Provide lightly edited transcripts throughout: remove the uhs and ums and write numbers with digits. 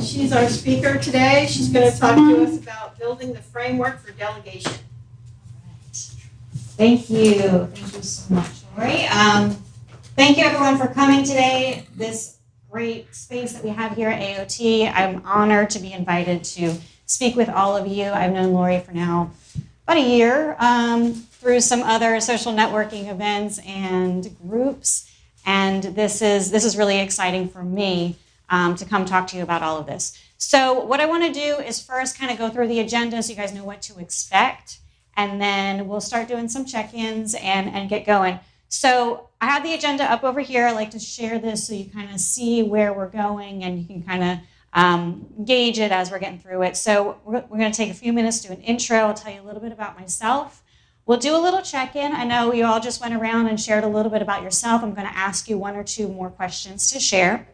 She's our speaker today. She's going to talk to us about building the framework for delegation. Thank you. Thank you so much, Lori. Thank you everyone for coming today. This great space that we have here at AOT. I'm honored to be invited to speak with all of you. I've known Lori for now about a year through some other social networking events and groups. And this is really exciting for me to come talk to you about all of this. So what I want to do is first kind of go through the agenda so you guys know what to expect. And then we'll start doing some check-ins and get going. So I have the agenda up over here. I like to share this so you kind of see where we're going and you can kind of gauge it as we're getting through it. So we're going to take a few minutes to do an intro. I'll tell you a little bit about myself. We'll do a little check-in. I know you all just went around and shared a little bit about yourself. I'm going to ask you one or two more questions to share.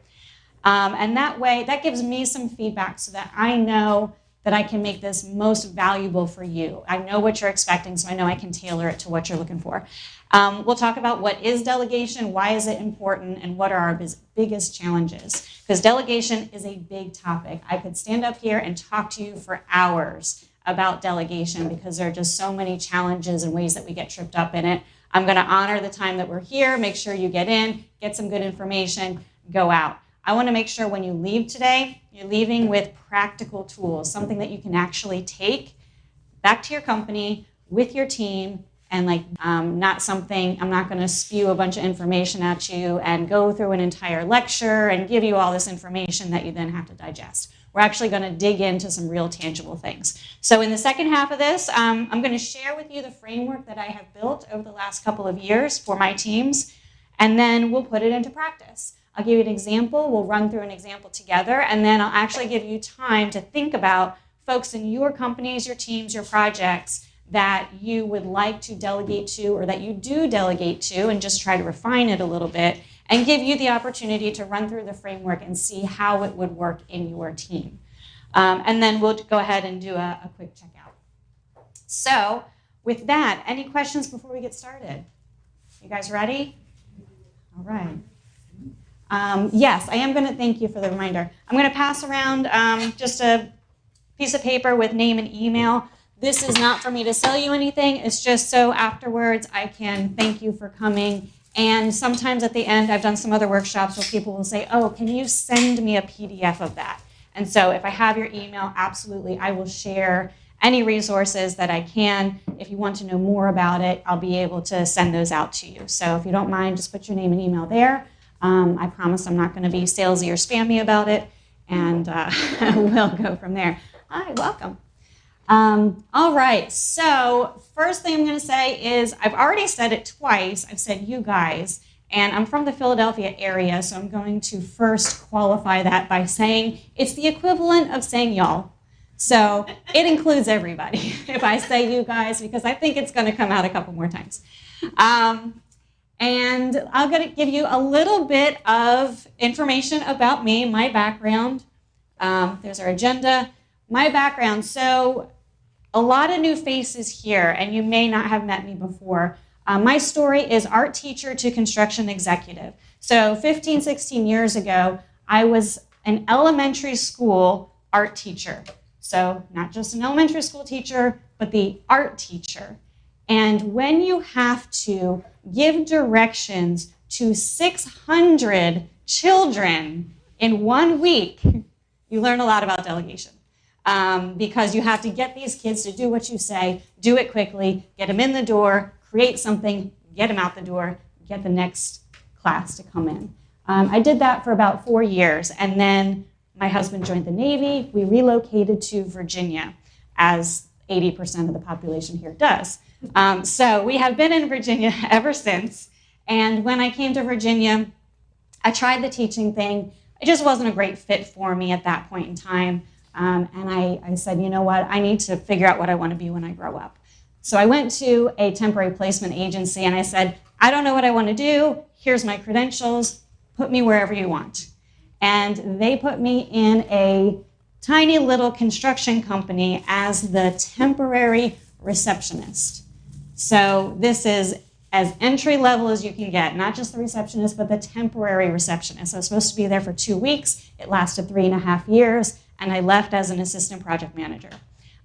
And that way, that gives me some feedback so that I know that I can make this most valuable for you. I know what you're expecting, so I know I can tailor it to what you're looking for. We'll talk about what is delegation, why is it important, and what are our biggest challenges. Because delegation is a big topic. I could stand up here and talk to you for hours about delegation because there are just so many challenges and ways that we get tripped up in it. I'm going to honor the time that we're here, make sure you get in, get some good information, go out. I want to make sure when you leave today, you're leaving with practical tools, something that you can actually take back to your company with your team and not something, I'm not going to spew a bunch of information at you and go through an entire lecture and give you all this information that you then have to digest. We're actually going to dig into some real tangible things. So in the second half of this, I'm going to share with you the framework that I have built over the last couple of years for my teams, and then we'll put it into practice. I'll give you an example, we'll run through an example together, and then I'll actually give you time to think about folks in your companies, your teams, your projects that you would like to delegate to or that you do delegate to and just try to refine it a little bit and give you the opportunity to run through the framework and see how it would work in your team. And then we'll go ahead and do a quick checkout. So with that, any questions before we get started? You guys ready? All right. Yes, I am going to thank you for the reminder. I'm going to pass around just a piece of paper with name and email. This is not for me to sell you anything. It's just so afterwards I can thank you for coming. And sometimes at the end, I've done some other workshops where people will say, oh, can you send me a PDF of that? And so if I have your email, absolutely, I will share any resources that I can. If you want to know more about it, I'll be able to send those out to you. So if you don't mind, just put your name and email there. I promise I'm not going to be salesy or spammy about it, and we'll go from there. Hi, welcome. All right, so first thing I'm going to say is I've already said it twice. I've said you guys, and I'm from the Philadelphia area, so I'm going to first qualify that by saying it's the equivalent of saying y'all. So it includes everybody if I say you guys, because I think it's going to come out a couple more times. And I'm going to give you a little bit of information about me, my background. There's our agenda. My background. So a lot of new faces here, and you may not have met me before. My story is art teacher to construction executive. So 15, 16 years ago, I was an elementary school art teacher. So not just an elementary school teacher, but the art teacher. And when you have to give directions to 600 children in 1 week, you learn a lot about delegation. Because you have to get these kids to do what you say, do it quickly, get them in the door, create something, get them out the door, get the next class to come in. I did that for about 4 years, and then my husband joined the Navy. We relocated to Virginia, as 80% of the population here does. So we have been in Virginia ever since. And when I came to Virginia, I tried the teaching thing. It just wasn't a great fit for me at that point in time. And I said, you know what? I need to figure out what I want to be when I grow up. So I went to a temporary placement agency and I said, I don't know what I want to do. Here's my credentials. Put me wherever you want. And they put me in a tiny little construction company as the temporary receptionist. So this is as entry level as you can get, not just the receptionist, but the temporary receptionist. I was supposed to be there for 2 weeks. It lasted 3.5 years, and I left as an assistant project manager.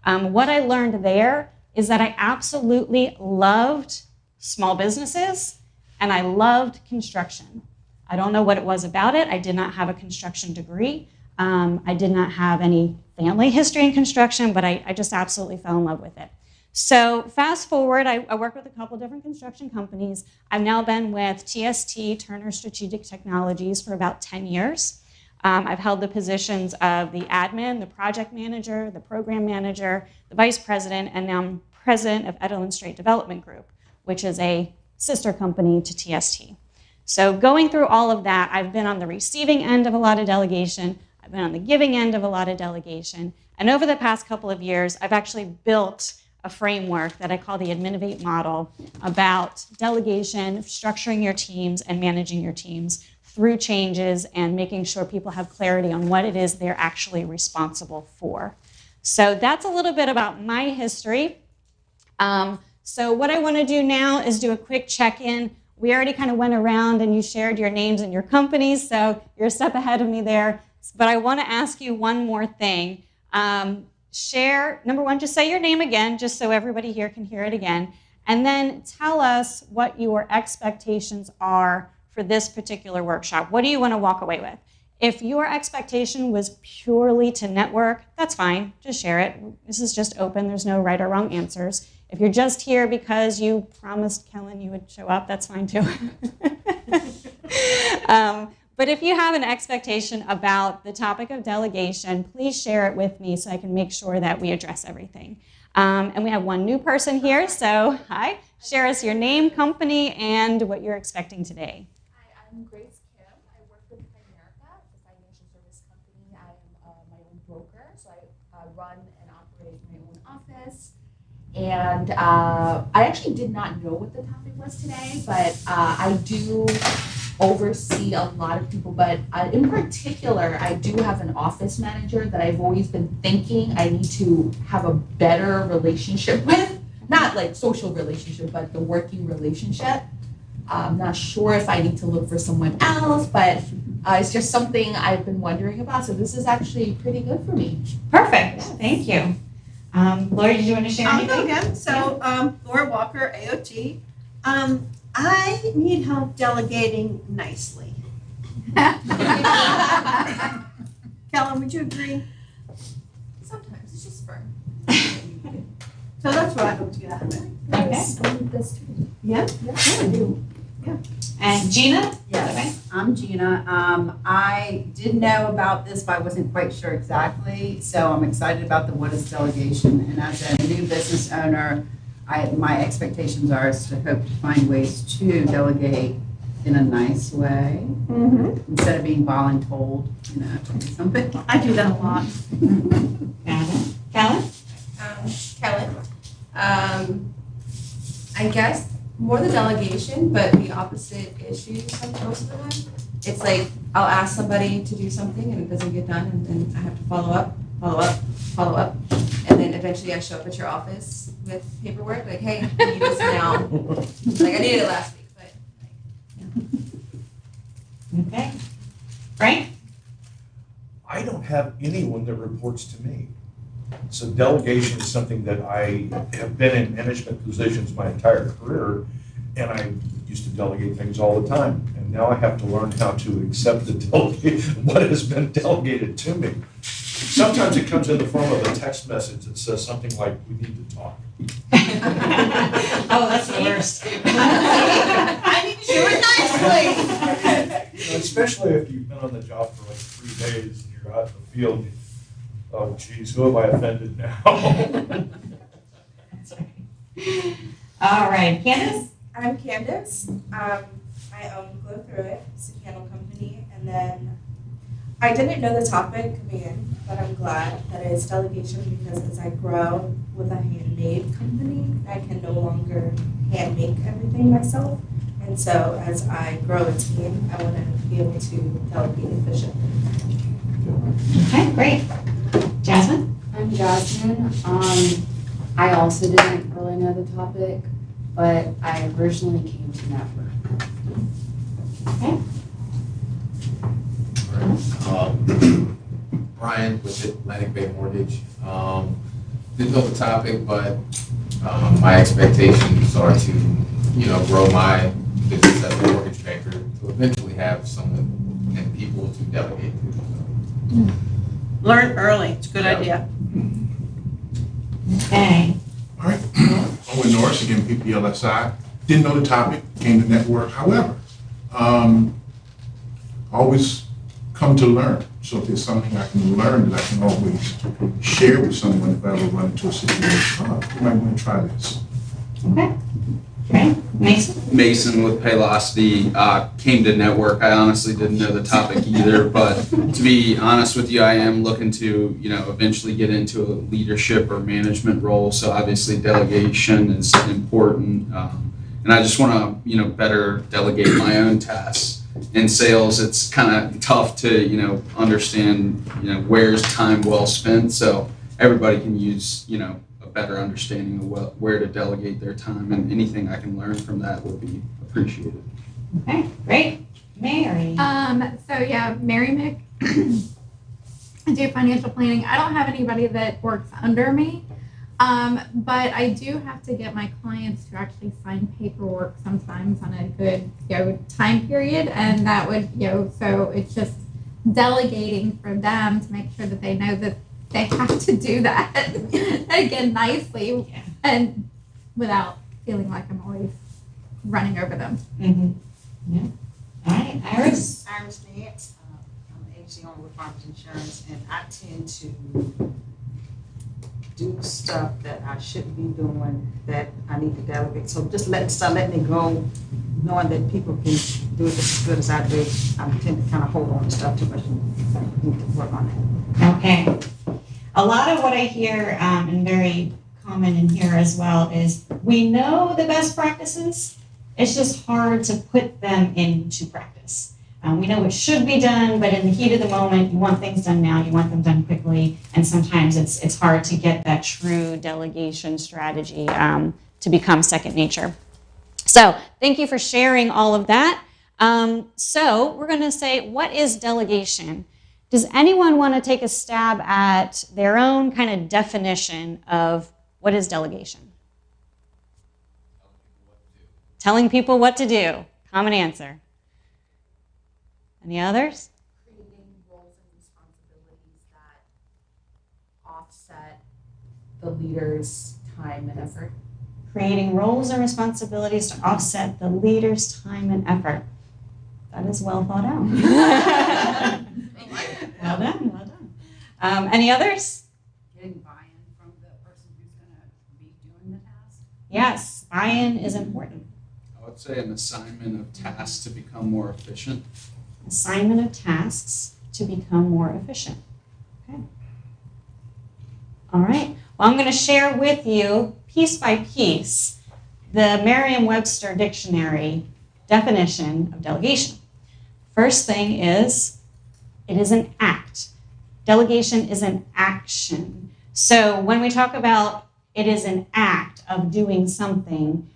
What I learned there is that I absolutely loved small businesses, and I loved construction. I don't know what it was about it. I did not have a construction degree. I did not have any family history in construction, but I just absolutely fell in love with it. So fast forward, I worked with a couple different construction companies. I've now been with TST, Turner Strategic Technologies, for about 10 years. I've held the positions of the admin, the project manager, the program manager, the vice president, and now I'm president of Edelin Strait Development Group, which is a sister company to TST. So going through all of that, I've been on the receiving end of a lot of delegation. I've been on the giving end of a lot of delegation. And over the past couple of years, I've actually built a framework that I call the Adminovate model about delegation, structuring your teams, and managing your teams through changes and making sure people have clarity on what it is they're actually responsible for. So that's a little bit about my history. So what I want to do now is do a quick check-in. We already kind of went around and you shared your names and your companies, so you're a step ahead of me there. But I want to ask you one more thing. Share, number one, just say your name again, just so everybody here can hear it again. And then tell us what your expectations are for this particular workshop. What do you want to walk away with? If your expectation was purely to network, that's fine. Just share it. This is just open. There's no right or wrong answers. If you're just here because you promised Kellen you would show up, that's fine too. But if you have an expectation about the topic of delegation, please share it with me so I can make sure that we address everything. And we have one new person here, so hi. Share us your name, company, and what you're expecting today. Hi, I'm Grace Kim. I work with Primerica, the financial service company. I am my own broker, so I run and operate my own office. And I actually did not know what the topic was today, but I do oversee a lot of people, but in particular, I do have an office manager that I've always been thinking I need to have a better relationship with. Not like social relationship, but the working relationship. I'm not sure if I need to look for someone else, but it's just something I've been wondering about. So this is actually pretty good for me. Perfect. Thank you. Lori, did you want to share anything? I'll go again. So, Laura Walker, AOT. I need help delegating nicely. Kellen, would you agree? Sometimes it's just fun. So that's what I hope to get out of it. That's true. Yeah? I do. And Gina? Yes, I'm Gina. I did know about this, but I wasn't quite sure exactly. So I'm excited about the what is delegation. And as a new business owner, my expectations are to hope to find ways to delegate in a nice way instead of being voluntold, to do something. I do that a lot. Kellen? Kellen. I guess more the delegation, but the opposite issues most of the time. It's like I'll ask somebody to do something and it doesn't get done, and then I have to follow up, and then eventually I show up at your office with paperwork like, hey, I need this now. Like I needed it last week, but Okay. Frank? I don't have anyone that reports to me. So delegation is something that I have been in management positions my entire career, and I used to delegate things all the time. And now I have to learn how to accept what has been delegated to me. Sometimes it comes in the form of a text message that says something like, we need to talk. Oh, that's the worst. I need to do it nicely. Especially if you've been on the job for like 3 days and you're out in the field. Oh, geez, who have I offended now? All right, Candace? I'm Candace. I own Glow Through It, it's a candle company, and then I didn't know the topic coming in, but I'm glad that it's delegation because as I grow with a handmade company, I can no longer hand make everything myself. And so as I grow a team, I want to be able to delegate efficiently. Okay, great. Jasmine? I'm Jasmine. I also didn't really know the topic. but I originally came to Network. Brian with Atlantic Bay Mortgage. Didn't know the topic, but my expectations are to, grow my business as a mortgage banker to eventually have someone and people to delegate to. Learn early, it's a good Yeah. idea. Okay. All right, Owen Norris, again, PPLSI. Didn't know the topic, came to Network. However, always come to learn. So if there's something I can learn that I can always share with someone if I ever run into a situation, you might want to try this. Okay. Okay. Mason? Mason with Paylocity, came to Network. I honestly didn't know the topic either, but to be honest with you, I am looking to, eventually get into a leadership or management role. So obviously delegation is important. And I just want to, better delegate my own tasks. In sales, it's kind of tough to, understand, where's time well spent. So everybody can use, a better understanding of where to delegate their time, and anything I can learn from that would be appreciated. Okay, great. Mary? So yeah, Mary Mick. I do financial planning. I don't have anybody that works under me, but I do have to get my clients to actually sign paperwork sometimes on a good, time period, and that would, so it's just delegating for them to make sure that they know that they have to do that again nicely and without feeling like I'm always running over them. Mm-hmm. Yeah. All right, Iris? Iris Nance, I'm an agency owner with Farmers Insurance, and I tend to do stuff that I shouldn't be doing that I need to delegate. So just start letting it go, knowing that people can do it just as good as I do. I tend to kind of hold on to stuff too much and need to work on that. Okay. A lot of what I hear, and very common in here as well, is we know the best practices. It's just hard to put them into practice. We know it should be done, but in the heat of the moment, you want things done now, you want them done quickly, and sometimes it's hard to get that true delegation strategy to become second nature. So thank you for sharing all of that. So we're going to say, what is delegation? Does anyone want to take a stab at their own kind of definition of what is delegation? Telling people what to do. Common answer. Any others? Creating roles and responsibilities that offset the leader's time and effort. Creating roles and responsibilities to offset the leader's time and effort. That is well thought out. Well done, well done. Any others? Getting buy-in from the person who's gonna be doing the task. Yes, buy-in is important. I would say an assignment of tasks to become more efficient. Assignment of tasks to become more efficient. Okay. All right. Well, I'm going to share with you, piece by piece, the Merriam-Webster Dictionary definition of delegation. First thing is, it is an act. Delegation is an action. So when we talk about it is an act of doing something,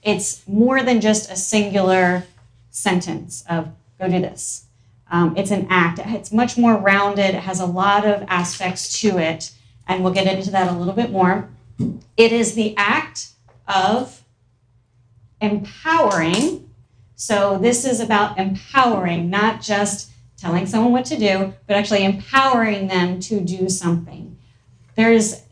it's more than just a singular sentence of go do this. It's an act. It's much more rounded. It has a lot of aspects to it, and we'll get into that a little bit more. It is the act of empowering. So this is about empowering, not just telling someone what to do, but actually empowering them to do something. There's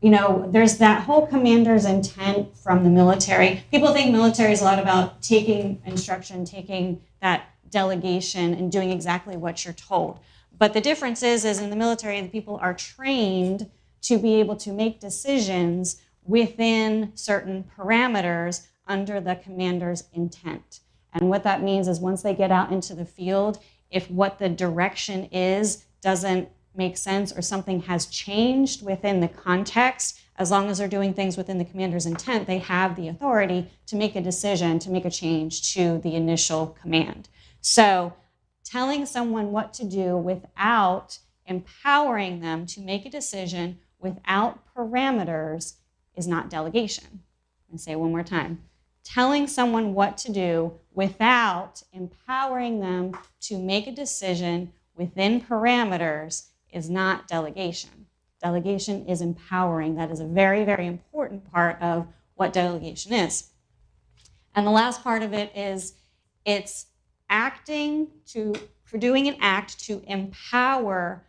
that whole commander's intent from the military. People think military is a lot about taking instruction, taking that delegation and doing exactly what you're told. But the difference is in the military, the people are trained to be able to make decisions within certain parameters under the commander's intent. And what that means is once they get out into the field, if what the direction is doesn't make sense or something has changed within the context, as long as they're doing things within the commander's intent, they have the authority to make a decision, to make a change to the initial command. So telling someone what to do without empowering them to make a decision without parameters is not delegation. I'm going to say it one more time. Telling someone what to do without empowering them to make a decision within parameters is not delegation. Delegation is empowering. That is a very, very important part of what delegation is. And the last part of it is it's doing an act to empower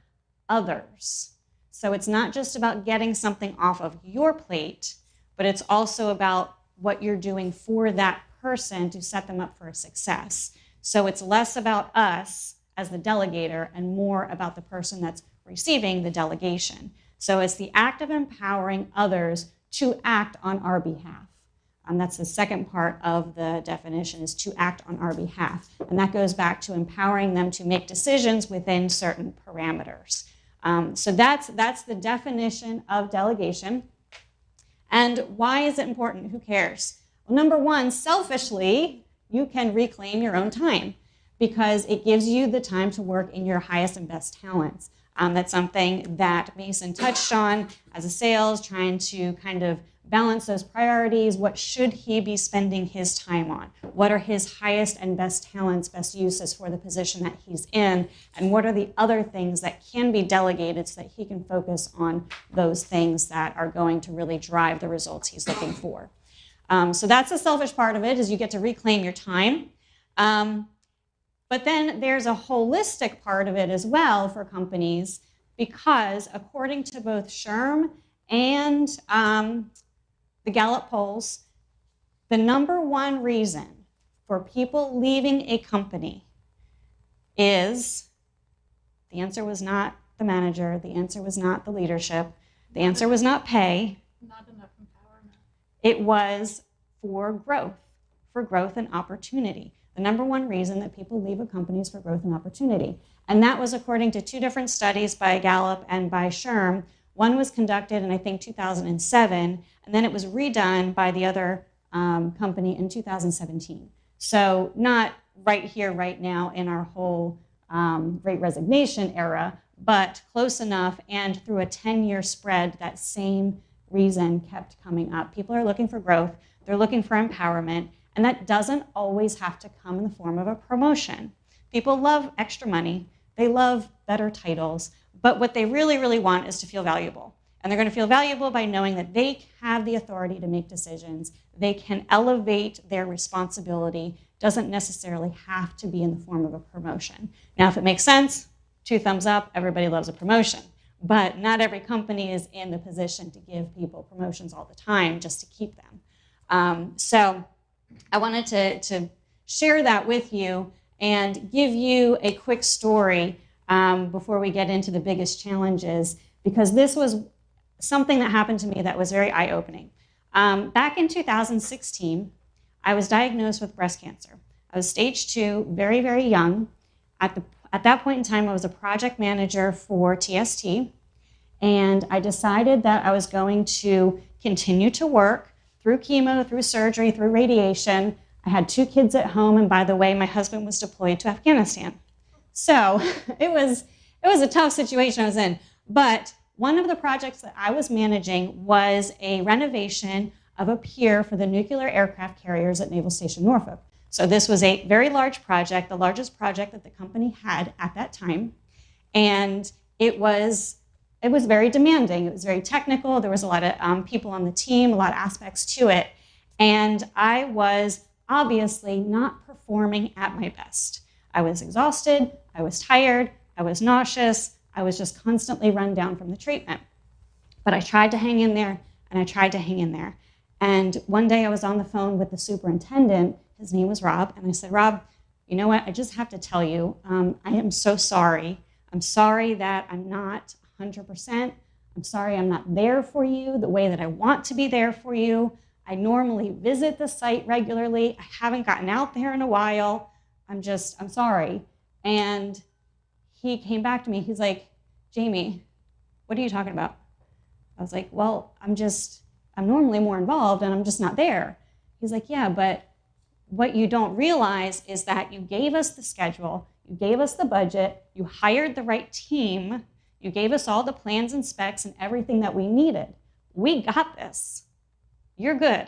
others. So it's not just about getting something off of your plate, but it's also about what you're doing for that person to set them up for a success. So it's less about us as the delegator and more about the person that's receiving the delegation. So it's the act of empowering others to act on our behalf. And that's the second part of the definition, is to act on our behalf. And that goes back to empowering them to make decisions within certain parameters. So that's the definition of delegation. And why is it important? Who cares? Well, number one, selfishly, you can reclaim your own time because it gives you the time to work in your highest and best talents. That's something that Mason touched on as a sales, trying to kind of balance those priorities. What should he be spending his time on? What are his highest and best talents, best uses for the position that he's in? And what are the other things that can be delegated so that he can focus on those things that are going to really drive the results he's looking for? So that's the selfish part of it, is you get to reclaim your time. But then there's a holistic part of it as well for companies, because according to both SHRM and the Gallup polls, the number one reason for people leaving a company is, the answer was not the manager, the answer was not the leadership, the answer was not pay. Not enough empowerment. It was for growth and opportunity. The number one reason that people leave a company is for growth and opportunity. And that was according to two different studies by Gallup and by SHRM. One was conducted in, I think, 2007, and then it was redone by the other company in 2017. So not right here, right now in our whole Great Resignation era, but close enough, and through a 10-year spread, that same reason kept coming up. People are looking for growth, they're looking for empowerment, and that doesn't always have to come in the form of a promotion. People love extra money, they love better titles, but what they really, really want is to feel valuable. And they're going to feel valuable by knowing that they have the authority to make decisions. They can elevate their responsibility. Doesn't necessarily have to be in the form of a promotion. Now, if it makes sense, 2 thumbs up, everybody loves a promotion. But not every company is in the position to give people promotions all the time just to keep them. So I wanted to share that with you and give you a quick story before we get into the biggest challenges, because this was something that happened to me that was very eye-opening. Back in 2016, I was diagnosed with breast cancer. I was stage 2, very, very young. At that point in time, I was a project manager for TST, and I decided that I was going to continue to work through chemo, through surgery, through radiation. I had 2 kids at home, and by the way, my husband was deployed to Afghanistan. So it was a tough situation I was in. But one of the projects that I was managing was a renovation of a pier for the nuclear aircraft carriers at Naval Station Norfolk. So this was a very large project, the largest project that the company had at that time. And it was very demanding. It was very technical. There was a lot of people on the team, a lot of aspects to it. And I was obviously not performing at my best. I was exhausted, I was tired, I was nauseous, I was just constantly run down from the treatment. But I tried to hang in there, and I tried to hang in there. And one day I was on the phone with the superintendent, his name was Rob, and I said, Rob, you know what, I just have to tell you, I am so sorry. I'm sorry that I'm not 100%. I'm sorry I'm not there for you the way that I want to be there for you. I normally visit the site regularly. I haven't gotten out there in a while. I'm sorry. And he came back to me. He's like, Jamie, what are you talking about? I was like, well, I'm normally more involved and I'm just not there. He's like, yeah, but what you don't realize is that you gave us the schedule, you gave us the budget, you hired the right team, you gave us all the plans and specs and everything that we needed. We got this. You're good.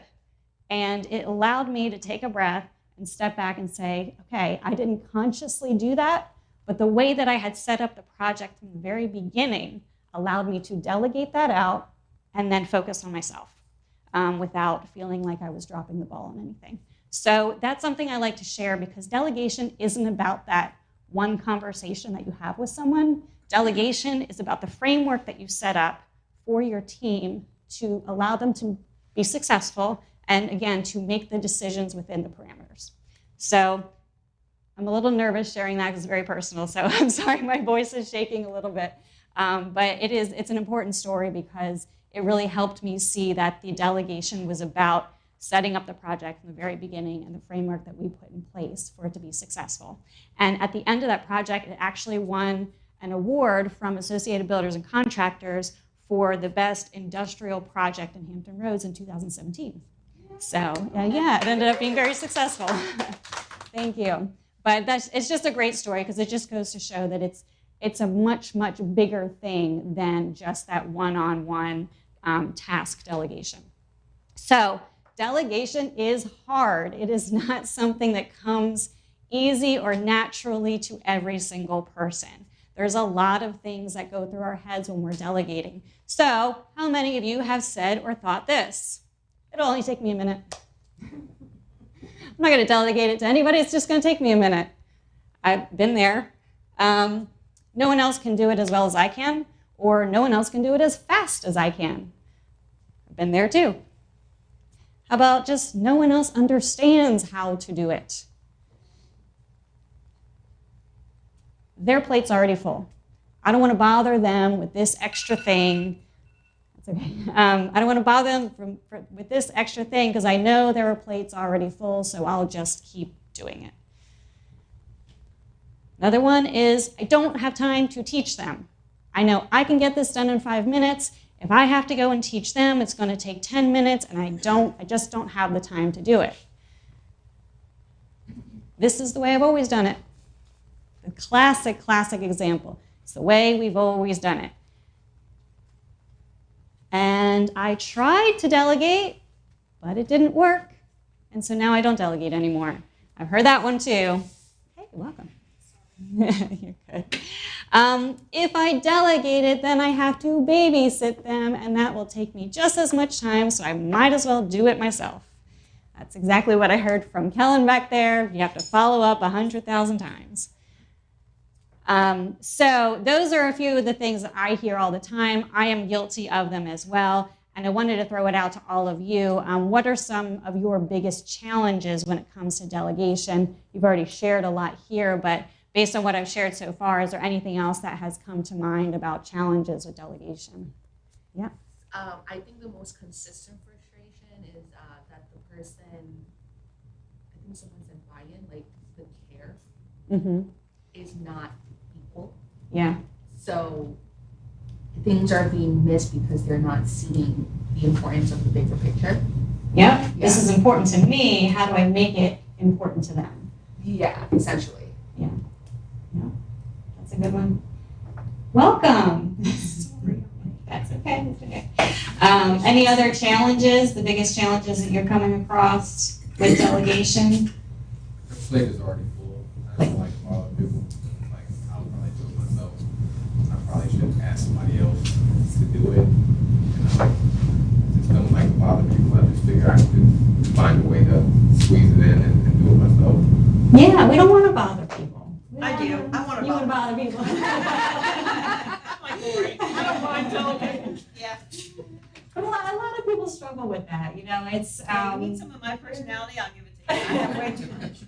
And it allowed me to take a breath and step back and say, okay, I didn't consciously do that, but the way that I had set up the project from the very beginning allowed me to delegate that out and then focus on myself without feeling like I was dropping the ball on anything. So that's something I like to share, because delegation isn't about that one conversation that you have with someone. Delegation is about the framework that you set up for your team to allow them to be successful and, again, to make the decisions within the parameters. So I'm a little nervous sharing that because it's very personal, so I'm sorry my voice is shaking a little bit. But it's an important story because it really helped me see that the delegation was about setting up the project from the very beginning and the framework that we put in place for it to be successful. And at the end of that project, it actually won an award from Associated Builders and Contractors for the best industrial project in Hampton Roads in 2017. So yeah, it ended up being very successful. Thank you. But it's just a great story because it just goes to show that it's a much, much bigger thing than just that one-on-one task delegation. So delegation is hard. It is not something that comes easy or naturally to every single person. There's a lot of things that go through our heads when we're delegating. So how many of you have said or thought this? It'll only take me a minute. I'm not going to delegate it to anybody. It's just going to take me a minute. I've been there. No one else can do it as well as I can, or no one else can do it as fast as I can. I've been there too. How about just no one else understands how to do it? Their plate's already full. I don't want to bother them with this extra thing. That's okay. I don't want to bother them with this extra thing because I know their plate's already full, so I'll just keep doing it. Another one is I don't have time to teach them. I know I can get this done in 5 minutes. If I have to go and teach them, it's going to take 10 minutes, and I just don't have the time to do it. This is the way I've always done it. The classic example. It's the way we've always done it. And I tried to delegate, but it didn't work. And so now I don't delegate anymore. I've heard that one too. Hey, welcome. You're good. If I delegate it, then I have to babysit them, and that will take me just as much time, so I might as well do it myself. That's exactly what I heard from Kellen back there. You have to follow up 100,000 times. So those are a few of the things that I hear all the time. I am guilty of them as well, and I wanted to throw it out to all of you. What are some of your biggest challenges when it comes to delegation? You've already shared a lot here, but based on what I've shared so far, is there anything else that has come to mind about challenges with delegation? Yeah. I think the most consistent frustration is that the person, I think someone said buy-in, like the care is not equal. Yeah. So things are being missed because they're not seeing the importance of the bigger picture. Yep. This is important to me. How do I make it important to them? Yeah, essentially. Yeah. Yeah. That's a good one. Welcome. Sorry. That's okay. That's okay. Any other challenges, the biggest challenges that you're coming across with delegation? The plate is already full. I don't like to bother people. Like, I'll probably do it myself. I probably should ask somebody else to do it. You know, I just don't like to bother people. I just figure I could find a way to squeeze it in and do it myself. Yeah, we don't want to bother people. I do. I want to You want to bother people. I'm like, Lori, I don't mind delegating. Yeah. But a lot of people struggle with that. You know, it's. You need some of my personality, I'll give it to you. I have way too much.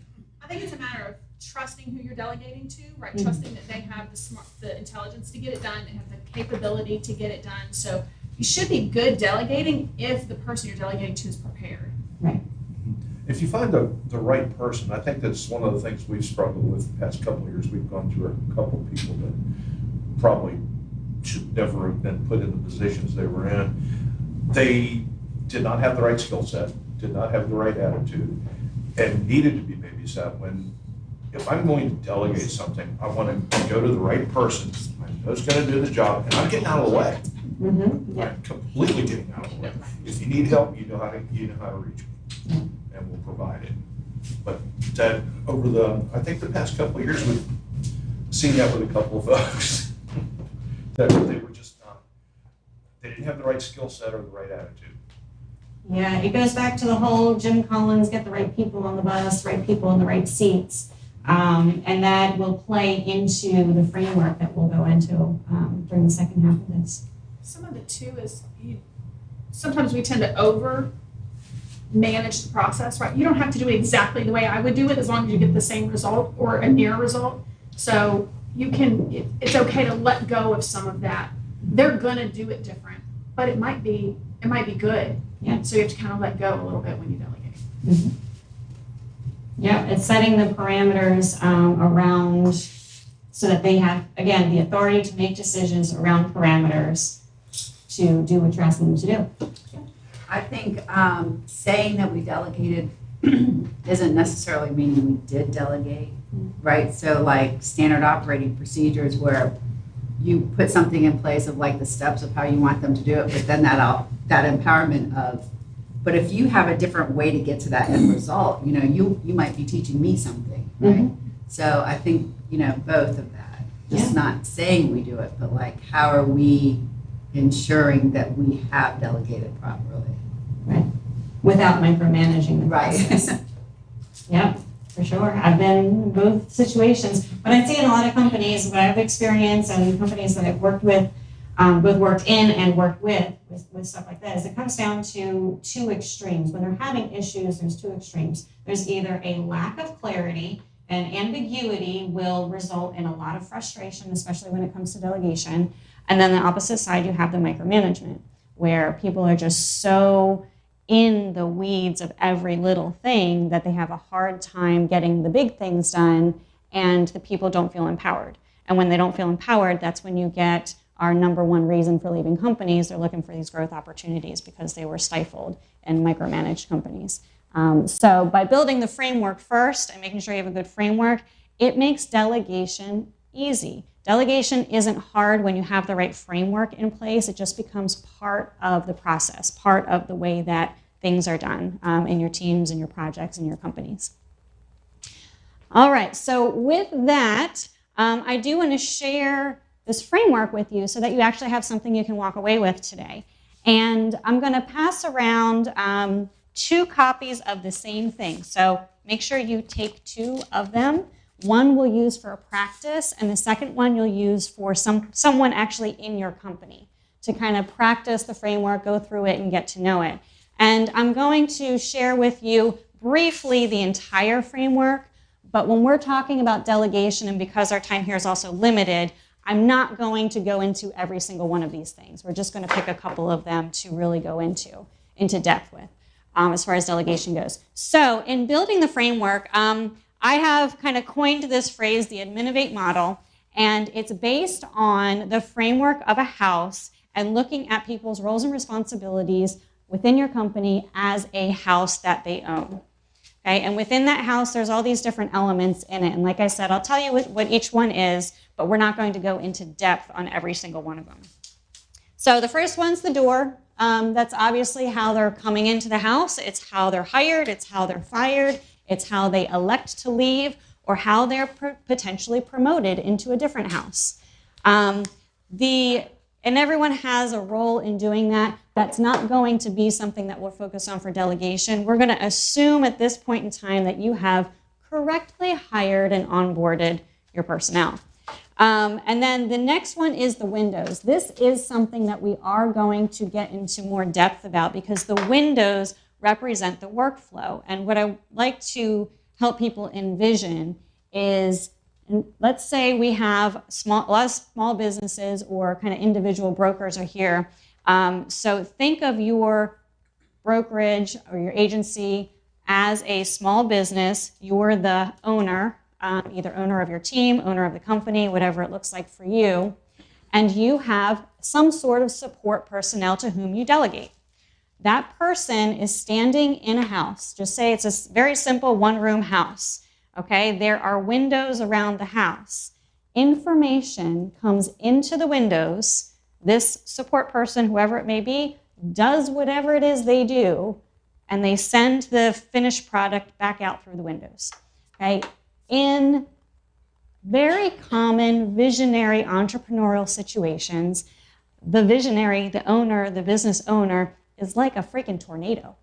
I think it's a matter of trusting who you're delegating to, right? Trusting that they have the intelligence to get it done, they have the capability to get it done. So you should be good delegating if the person you're delegating to is prepared. Right. If you find the right person, I think that's one of the things we've struggled with the past couple of years. We've gone through a couple of people that probably should never have been put in the positions they were in. They did not have the right skill set, did not have the right attitude, and needed to be babysat. When, if I'm going to delegate something, I want to go to the right person. I know who's going to do the job, and I'm getting out of the way. Mm-hmm. Yeah. I'm completely getting out of the way. If you need help, you know how to reach me. and we'll provide it. But that I think the past couple of years, we've seen that with a couple of folks, that they were just they didn't have the right skill set or the right attitude. Yeah, it goes back to the whole Jim Collins, get the right people on the bus, right people in the right seats. And that will play into the framework that we'll go into during the second half of this. Some of it too is sometimes we tend to over manage the process, right? You don't have to do it exactly the way I would do it as long as you get the same result or a near result. So it's okay to let go of some of that. They're gonna do it different, but it might be good. Yeah. So you have to kind of let go a little bit when you delegate. Mm-hmm. Yeah, it's setting the parameters around so that they have, again, the authority to make decisions around parameters to do what you're asking them to do. I think saying that we delegated isn't necessarily meaning we did delegate, right? So like standard operating procedures where you put something in place of like the steps of how you want them to do it, but then that empowerment of, but if you have a different way to get to that end result, you might be teaching me something, right? Mm-hmm. So I think, both of that, just not saying we do it, but like, how are we ensuring that we have delegated properly? Right. Without micromanaging the process. Right. Yep, for sure. I've been in both situations, but I see in a lot of companies, what I've experienced and companies that I've worked with, both worked in and worked with stuff like that, is it comes down to two extremes. When they're having issues, there's two extremes. There's either a lack of clarity, and ambiguity will result in a lot of frustration, especially when it comes to delegation. And then the opposite side, you have the micromanagement, where people are just so in the weeds of every little thing that they have a hard time getting the big things done, and the people don't feel empowered. And when they don't feel empowered, that's when you get our number one reason for leaving companies. They're looking for these growth opportunities because they were stifled in micromanaged companies. So by building the framework first and making sure you have a good framework, it makes delegation easy. Delegation isn't hard when you have the right framework in place. It just becomes part of the process, part of the way that things are done in your teams and your projects and your companies. All right, so with that, I do want to share this framework with you so that you actually have something you can walk away with today. And I'm going to pass around 2 copies of the same thing. So make sure you take 2 of them. One we'll use for a practice, and the second one you'll use for someone actually in your company to kind of practice the framework, go through it, and get to know it. And I'm going to share with you briefly the entire framework, but when we're talking about delegation, and because our time here is also limited, I'm not going to go into every single one of these things. We're just going to pick a couple of them to really go into depth with as far as delegation goes. So in building the framework, I have kind of coined this phrase, the Adminovate model, and it's based on the framework of a house and looking at people's roles and responsibilities within your company as a house that they own. Okay, and within that house, there's all these different elements in it. And like I said, I'll tell you what each one is, but we're not going to go into depth on every single one of them. So the first one's the door. That's obviously how they're coming into the house. It's how they're hired. It's how they're fired. It's how they elect to leave, or how they're potentially promoted into a different house. And everyone has a role in doing that. That's not going to be something that we'll focus on for delegation. We're going to assume at this point in time that you have correctly hired and onboarded your personnel. And then the next one is the windows. This is something that we are going to get into more depth about, because the windows represent the workflow. And what I like to help people envision is, let's say we have a lot of small businesses or kind of individual brokers are here. So think of your brokerage or your agency as a small business. You're the owner, either owner of your team, owner of the company, whatever it looks like for you. And you have some sort of support personnel to whom you delegate. That person is standing in a house. Just say it's a very simple one-room house. Okay, there are windows around the house. Information comes into the windows. This support person, whoever it may be, does whatever it is they do, and they send the finished product back out through the windows. Okay? In very common visionary entrepreneurial situations, the visionary, the owner, the business owner is like a freaking tornado.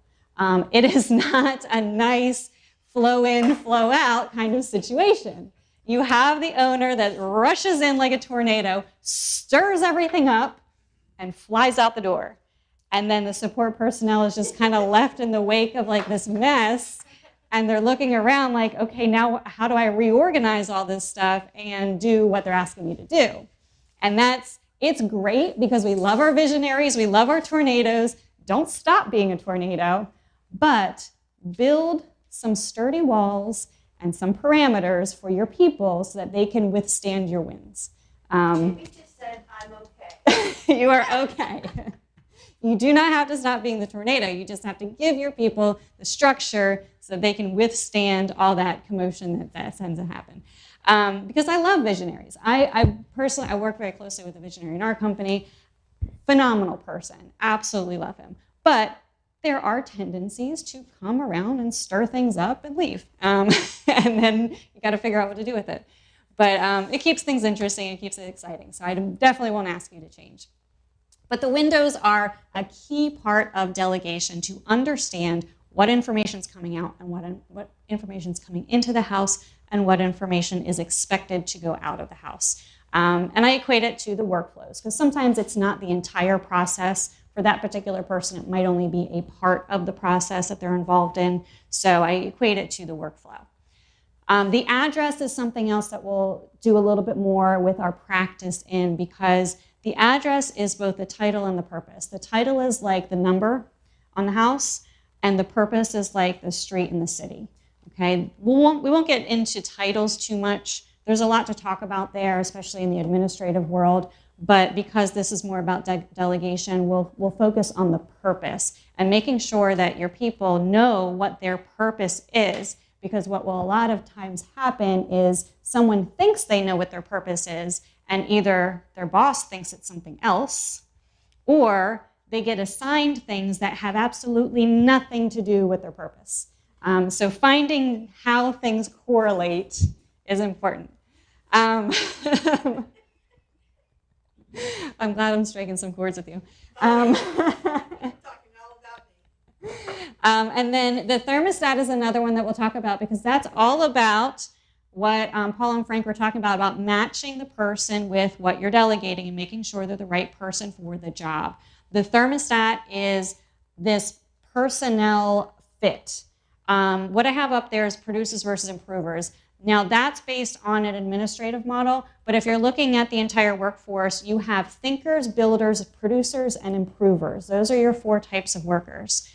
It is not a nice flow in, flow out kind of situation. You have the owner that rushes in like a tornado, stirs everything up, and flies out the door. And then the support personnel is just kind of left in the wake of like this mess. And they're looking around like, okay, now how do I reorganize all this stuff and do what they're asking me to do? And it's great because we love our visionaries, we love our tornadoes. Don't stop being a tornado, but build some sturdy walls and some parameters for your people so that they can withstand your winds. You just said, I'm okay. You are okay. You do not have to stop being the tornado. You just have to give your people the structure so that they can withstand all that commotion that tends to happen. Because I love visionaries. I personally work very closely with a visionary in our company. Phenomenal person. Absolutely love him. But there are tendencies to come around and stir things up and leave. And then you got to figure out what to do with it. But it keeps things interesting. It keeps it exciting. So I definitely won't ask you to change. But the windows are a key part of delegation to understand what information is coming out and what information is coming into the house and what information is expected to go out of the house. And I equate it to the workflows, because sometimes it's not the entire process. For that particular person, it might only be a part of the process that they're involved in. So I equate it to the workflow. The address is something else that we'll do a little bit more with our practice in, because the address is both the title and the purpose. The title is like the number on the house, and the purpose is like the street in the city. Okay, we won't get into titles too much. There's a lot to talk about there, especially in the administrative world. But because this is more about delegation, we'll focus on the purpose and making sure that your people know what their purpose is. Because what will a lot of times happen is someone thinks they know what their purpose is, and either their boss thinks it's something else, or they get assigned things that have absolutely nothing to do with their purpose. So finding how things correlate is important. I'm glad I'm striking some chords with you. And then the thermostat is another one that we'll talk about, because that's all about what Paul and Frank were talking about matching the person with what you're delegating and making sure they're the right person for the job. The thermostat is this personnel fit. What I have up there is producers versus improvers. Now that's based on an administrative model, but if you're looking at the entire workforce, you have thinkers, builders, producers, and improvers. Those are your 4 types of workers.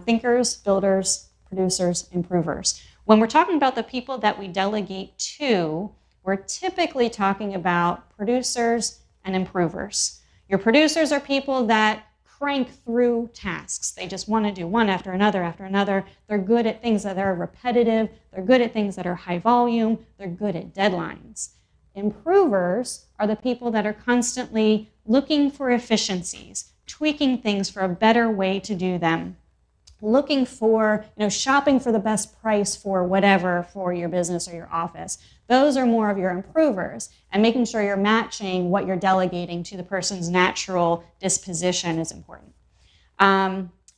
Thinkers, builders, producers, improvers. When we're talking about the people that we delegate to, we're typically talking about producers and improvers. Your producers are people that crank through tasks. They just want to do one after another after another. They're good at things that are repetitive. They're good at things that are high volume. They're good at deadlines. Improvers are the people that are constantly looking for efficiencies, tweaking things for a better way to do them, looking for, shopping for the best price for whatever for your business or your office. Those are more of your improvers, and making sure you're matching what you're delegating to the person's natural disposition is important.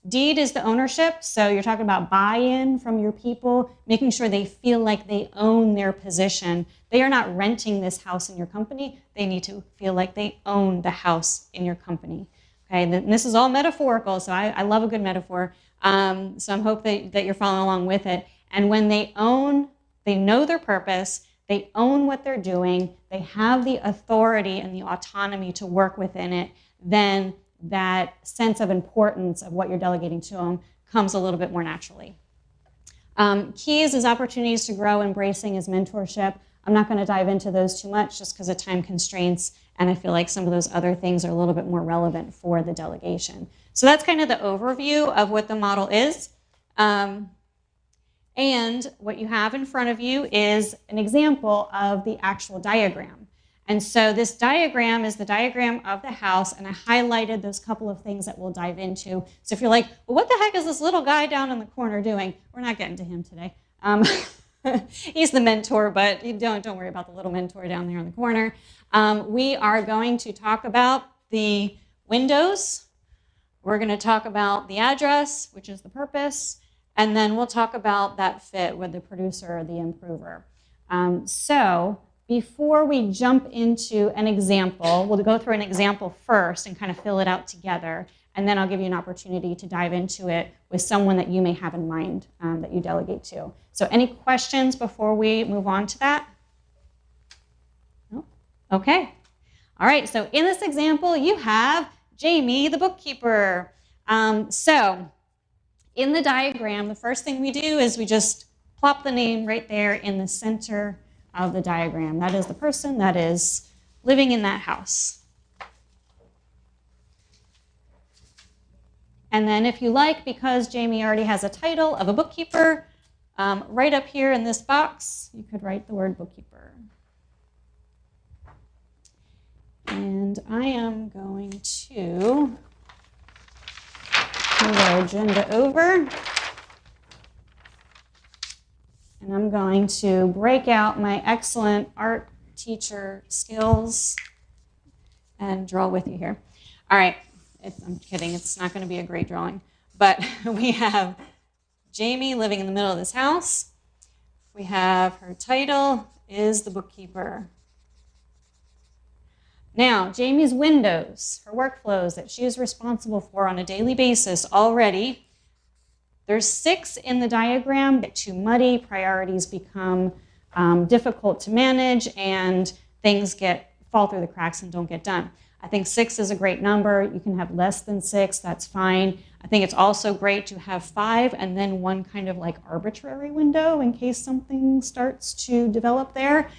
Deed is the ownership, so you're talking about buy-in from your people, making sure they feel like they own their position. They are not renting this house in your company. They need to feel like they own the house in your company. Okay, and this is all metaphorical, so I love a good metaphor. So I hope that you're following along with it. And when they know their purpose, they own what they're doing, they have the authority and the autonomy to work within it, then that sense of importance of what you're delegating to them comes a little bit more naturally. Keys is opportunities to grow, embracing is mentorship. I'm not going to dive into those too much just because of time constraints, and I feel like some of those other things are a little bit more relevant for the delegation. So that's kind of the overview of what the model is. And what you have in front of you is an example of the actual diagram. And so this diagram is the diagram of the house, and I highlighted those couple of things that we'll dive into. So if you're like, well, what the heck is this little guy down in the corner doing? We're not getting to him today. He's the mentor, but don't worry about the little mentor down there in the corner. We are going to talk about the windows. We're going to talk about the address, which is the purpose, and then we'll talk about that fit with the producer or the improver. So before we jump into an example, we'll go through an example first and kind of fill it out together, and then I'll give you an opportunity to dive into it with someone that you may have in mind that you delegate to. So any questions before we move on to that? No? Okay. All right, so in this example, you have Jamie, the bookkeeper. So in the diagram, the first thing we do is we just plop the name right there in the center of the diagram. That is the person that is living in that house. And then if you like, because Jamie already has a title of a bookkeeper, right up here in this box, you could write the word bookkeeper. And I am going to move our agenda over. And I'm going to break out my excellent art teacher skills and draw with you here. All right, I'm kidding, it's not going to be a great drawing. But we have Jamie living in the middle of this house. We have her title is the bookkeeper. Now, Jamie's windows, her workflows that she is responsible for on a daily basis already. There's 6 in the diagram. Get too muddy, priorities become difficult to manage, and things fall through the cracks and don't get done. I think 6 is a great number. You can have less than 6, that's fine. I think it's also great to have 5 and then one kind of like arbitrary window in case something starts to develop there.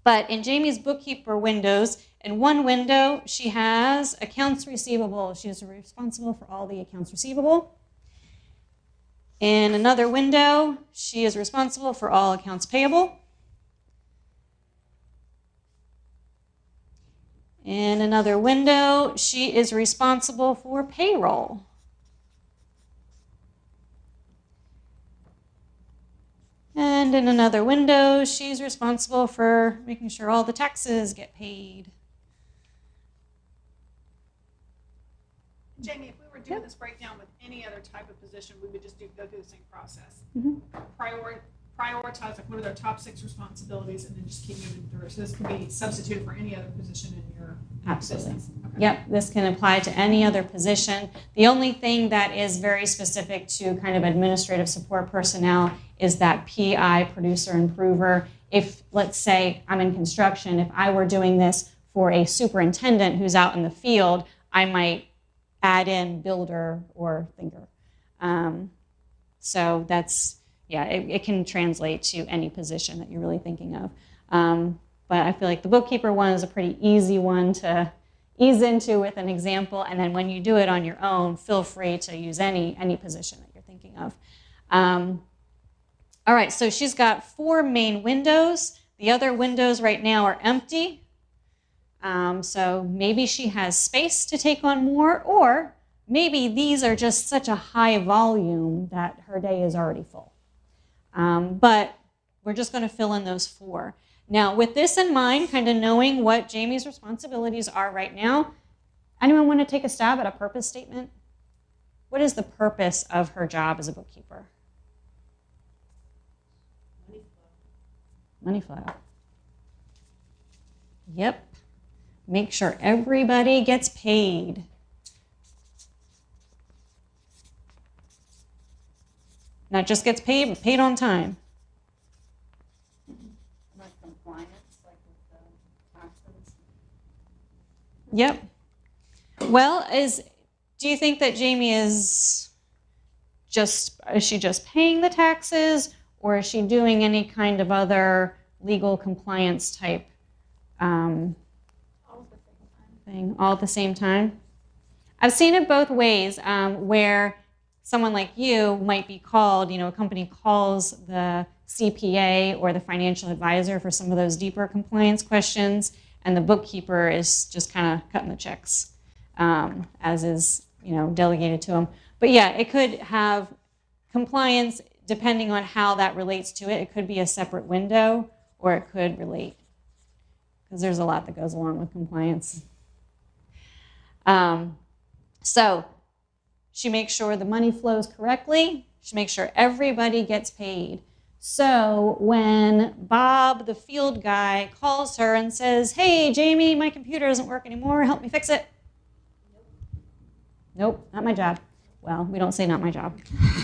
But in Jamie's bookkeeper windows, in one window, she has accounts receivable. She is responsible for all the accounts receivable. In another window, she is responsible for all accounts payable. In another window, she is responsible for payroll. And in another window, she's responsible for making sure all the taxes get paid. Jamie, if we were doing this breakdown with any other type of position, we would just go through the same process. Prioritize like what are their top 6 responsibilities, and then just keep moving through. So this can be substituted for any other position in your Absolutely. business. Okay. Yep, this can apply to any other position. The only thing that is very specific to kind of administrative support personnel is that PI, producer improver. If, let's say, I'm in construction, if I were doing this for a superintendent who's out in the field, I might add in builder or thinker. So that's, yeah, it can translate to any position that you're really thinking of. But I feel like the bookkeeper one is a pretty easy one to ease into with an example. And then when you do it on your own, feel free to use any position that you're thinking of. All right, so she's got 4 main windows. The other windows right now are empty. So maybe she has space to take on more, or maybe these are just such a high volume that her day is already full. But we're just going to fill in those 4. Now, with this in mind, kind of knowing what Jamie's responsibilities are right now, anyone want to take a stab at a purpose statement? What is the purpose of her job as a bookkeeper? Money flow. Yep. Make sure everybody gets paid. Not just gets paid, but paid on time. Like compliance, like with the taxes. Yep. Well, do you think that Jamie is she just paying the taxes, or is she doing any kind of other legal compliance type thing all at the same time? I've seen it both ways, where someone like you might be called, a company calls the CPA or the financial advisor for some of those deeper compliance questions, and the bookkeeper is just kind of cutting the checks, as is, delegated to them. But yeah, it could have compliance, depending on how that relates to it. It could be a separate window, or it could relate, because there's a lot that goes along with compliance. So she makes sure the money flows correctly. She makes sure everybody gets paid. So when Bob, the field guy, calls her and says, "Hey, Jamie, my computer doesn't work anymore. Help me fix it." Nope, not my job. Well, we don't say not my job.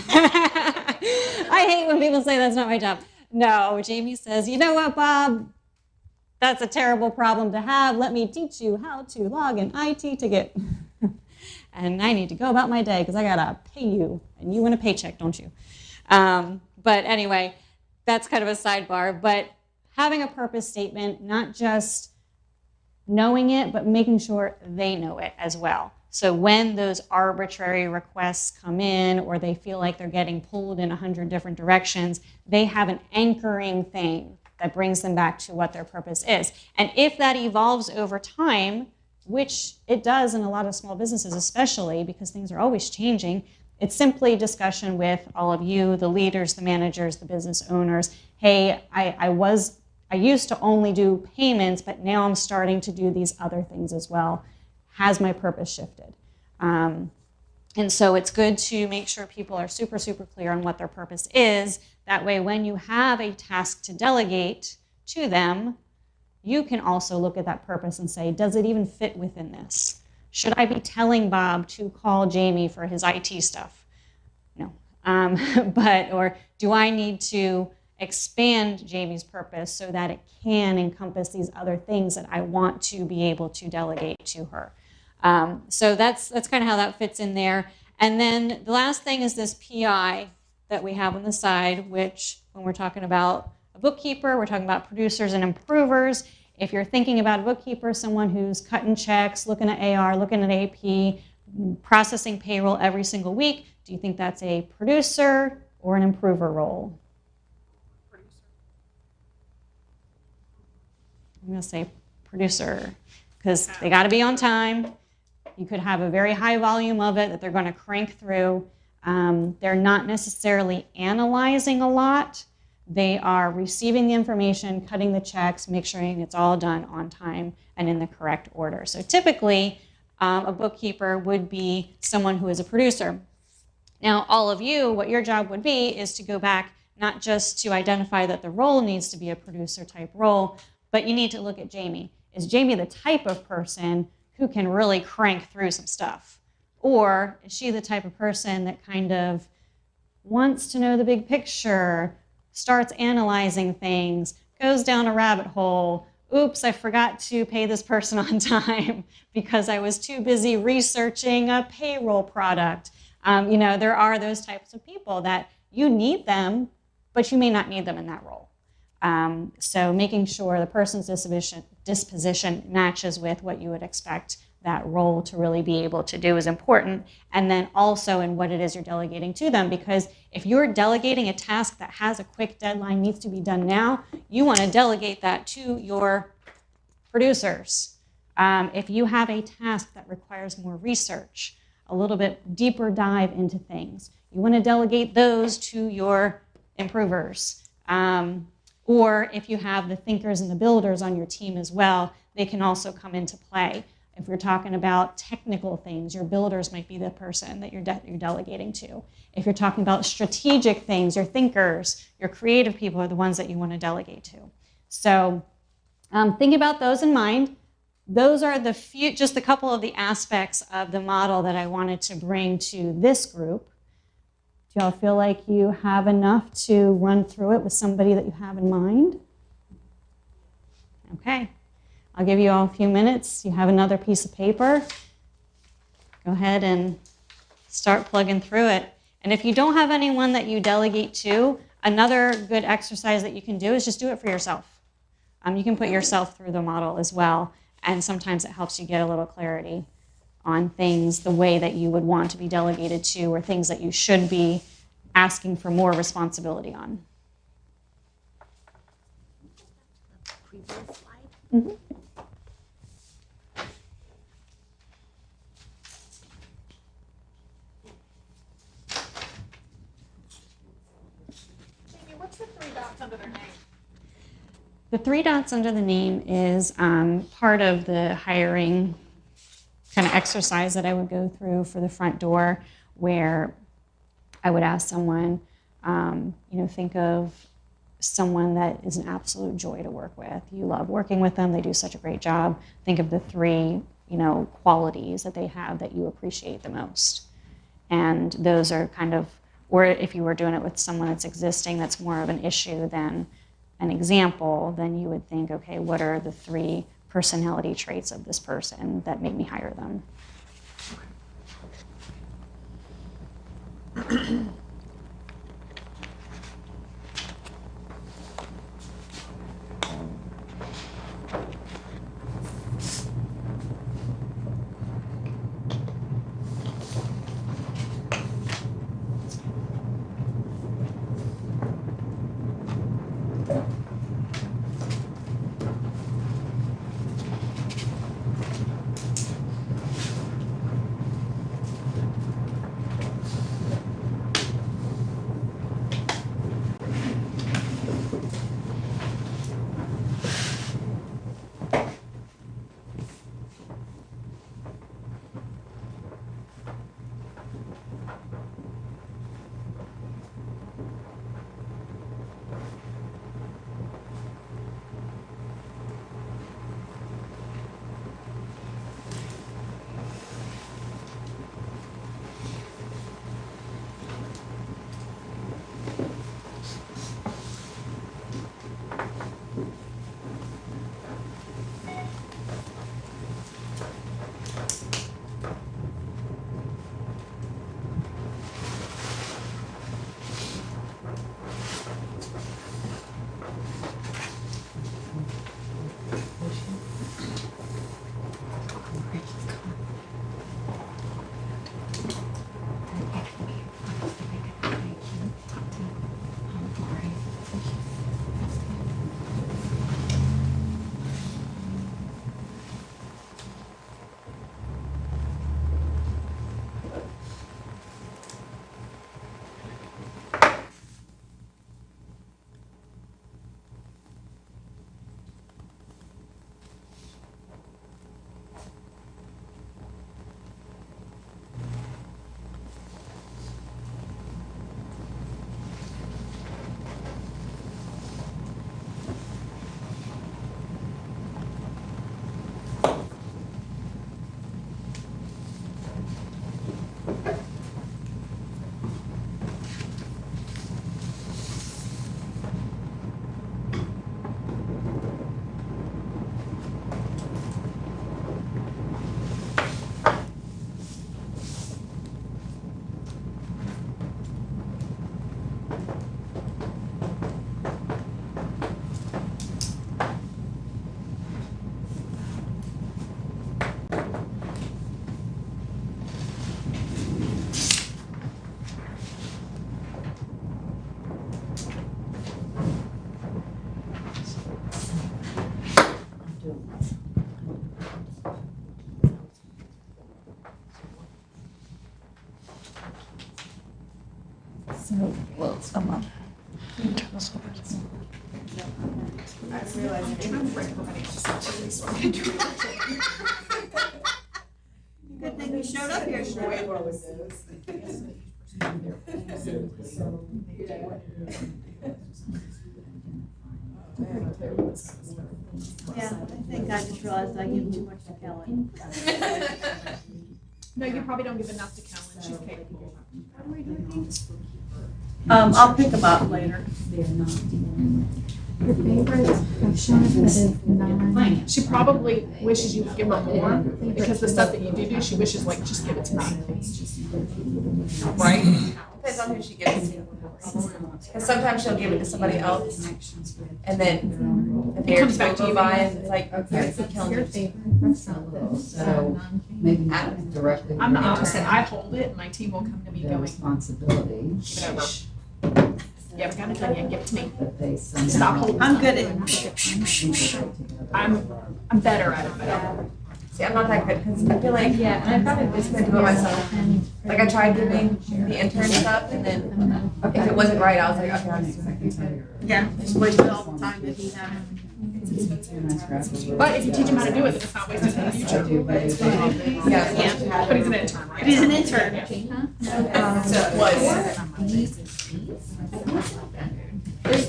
I hate when people say that's not my job. No, Jamie says, "You know what, Bob? That's a terrible problem to have. Let me teach you how to log an IT ticket." And I need to go about my day because I gotta pay you. And you want a paycheck, don't you? But anyway, that's kind of a sidebar. But having a purpose statement, not just knowing it, but making sure they know it as well. So when those arbitrary requests come in, or they feel like they're getting pulled in 100 different directions, they have an anchoring thing that brings them back to what their purpose is. And if that evolves over time, which it does in a lot of small businesses, especially because things are always changing, it's simply discussion with all of you, the leaders, the managers, the business owners. Hey, I used to only do payments, but now I'm starting to do these other things as well. Has my purpose shifted? And so it's good to make sure people are super, super clear on what their purpose is. That way, when you have a task to delegate to them, you can also look at that purpose and say, does it even fit within this? Should I be telling Bob to call Jamie for his IT stuff? No. Or do I need to expand Jamie's purpose so that it can encompass these other things that I want to be able to delegate to her? So that's kind of how that fits in there. And then the last thing is this PI that we have on the side, which when we're talking about a bookkeeper, we're talking about producers and improvers. If you're thinking about a bookkeeper, someone who's cutting checks, looking at AR, looking at AP, processing payroll every single week, do you think that's a producer or an improver role? I'm going to say producer, because they got to be on time. You could have a very high volume of it that they're going to crank through. They're not necessarily analyzing a lot. They are receiving the information, cutting the checks, make sure it's all done on time and in the correct order. So typically, a bookkeeper would be someone who is a producer. Now, all of you, what your job would be is to go back, not just to identify that the role needs to be a producer type role, but you need to look at Jamie. Is Jamie the type of person who can really crank through some stuff? Or is she the type of person that kind of wants to know the big picture, starts analyzing things, goes down a rabbit hole, oops, I forgot to pay this person on time because I was too busy researching a payroll product. There are those types of people that you need them, but you may not need them in that role. So making sure the person's disposition matches with what you would expect that role to really be able to do is important. And then also in what it is you're delegating to them, because if you're delegating a task that has a quick deadline, needs to be done now, you want to delegate that to your producers. If you have a task that requires more research, a little bit deeper dive into things, you want to delegate those to your improvers. Or if you have the thinkers and the builders on your team as well, they can also come into play. If we're talking about technical things, your builders might be the person that you're delegating to. If you're talking about strategic things, your thinkers, your creative people are the ones that you want to delegate to. So think about those in mind. Those are just a couple of the aspects of the model that I wanted to bring to this group. Do y'all feel like you have enough to run through it with somebody that you have in mind? Okay. I'll give you all a few minutes. You have another piece of paper. Go ahead and start plugging through it. And if you don't have anyone that you delegate to, another good exercise that you can do is just do it for yourself. You can put yourself through the model as well, and sometimes it helps you get a little clarity on things the way that you would want to be delegated to, or things that you should be asking for more responsibility on. Mhm. Jamie, what's the 3 dots under their name? The 3 dots under the name is part of the hiring kind of exercise that I would go through for the front door, where I would ask someone, think of someone that is an absolute joy to work with. You love working with them. They do such a great job. Think of the 3, qualities that they have that you appreciate the most. And those are kind of, or if you were doing it with someone that's existing, that's more of an issue than an example, then you would think, okay, what are the 3 personality traits of this person that make me hire them? Good thing you showed up here, Shirley. Yeah, I think I just realized I give too much to Kelly. No, you probably don't give enough to Kellen. She's capable. I'll pick them up later. Your favorite profession that is not. She probably wishes you would give her more, because the stuff that you do, she wishes, like, just give it to me. Right? Depends on who she gives it to. Because sometimes she'll give it to somebody else, and then the It comes back parents will to go you. by and it's like, here's the Your calendar. favorite. So maybe not directly. I'm the opposite. I hold it and my team will come to me Their going, responsibility. give it over. You haven't got it done yet, give it to me. But they somehow. Stop holding. I'm good at I'm better at it, but See, I'm not that good, because I feel like, and I probably just could do it myself. Like, I tried giving the intern stuff, and then if it wasn't right, I was like, okay, I'll just do it. Yeah, just wasted all the time that he had. But if you teach him how to do it, then it's not wasted in the future. Yeah. But he's an intern, right? He's an intern. So it was.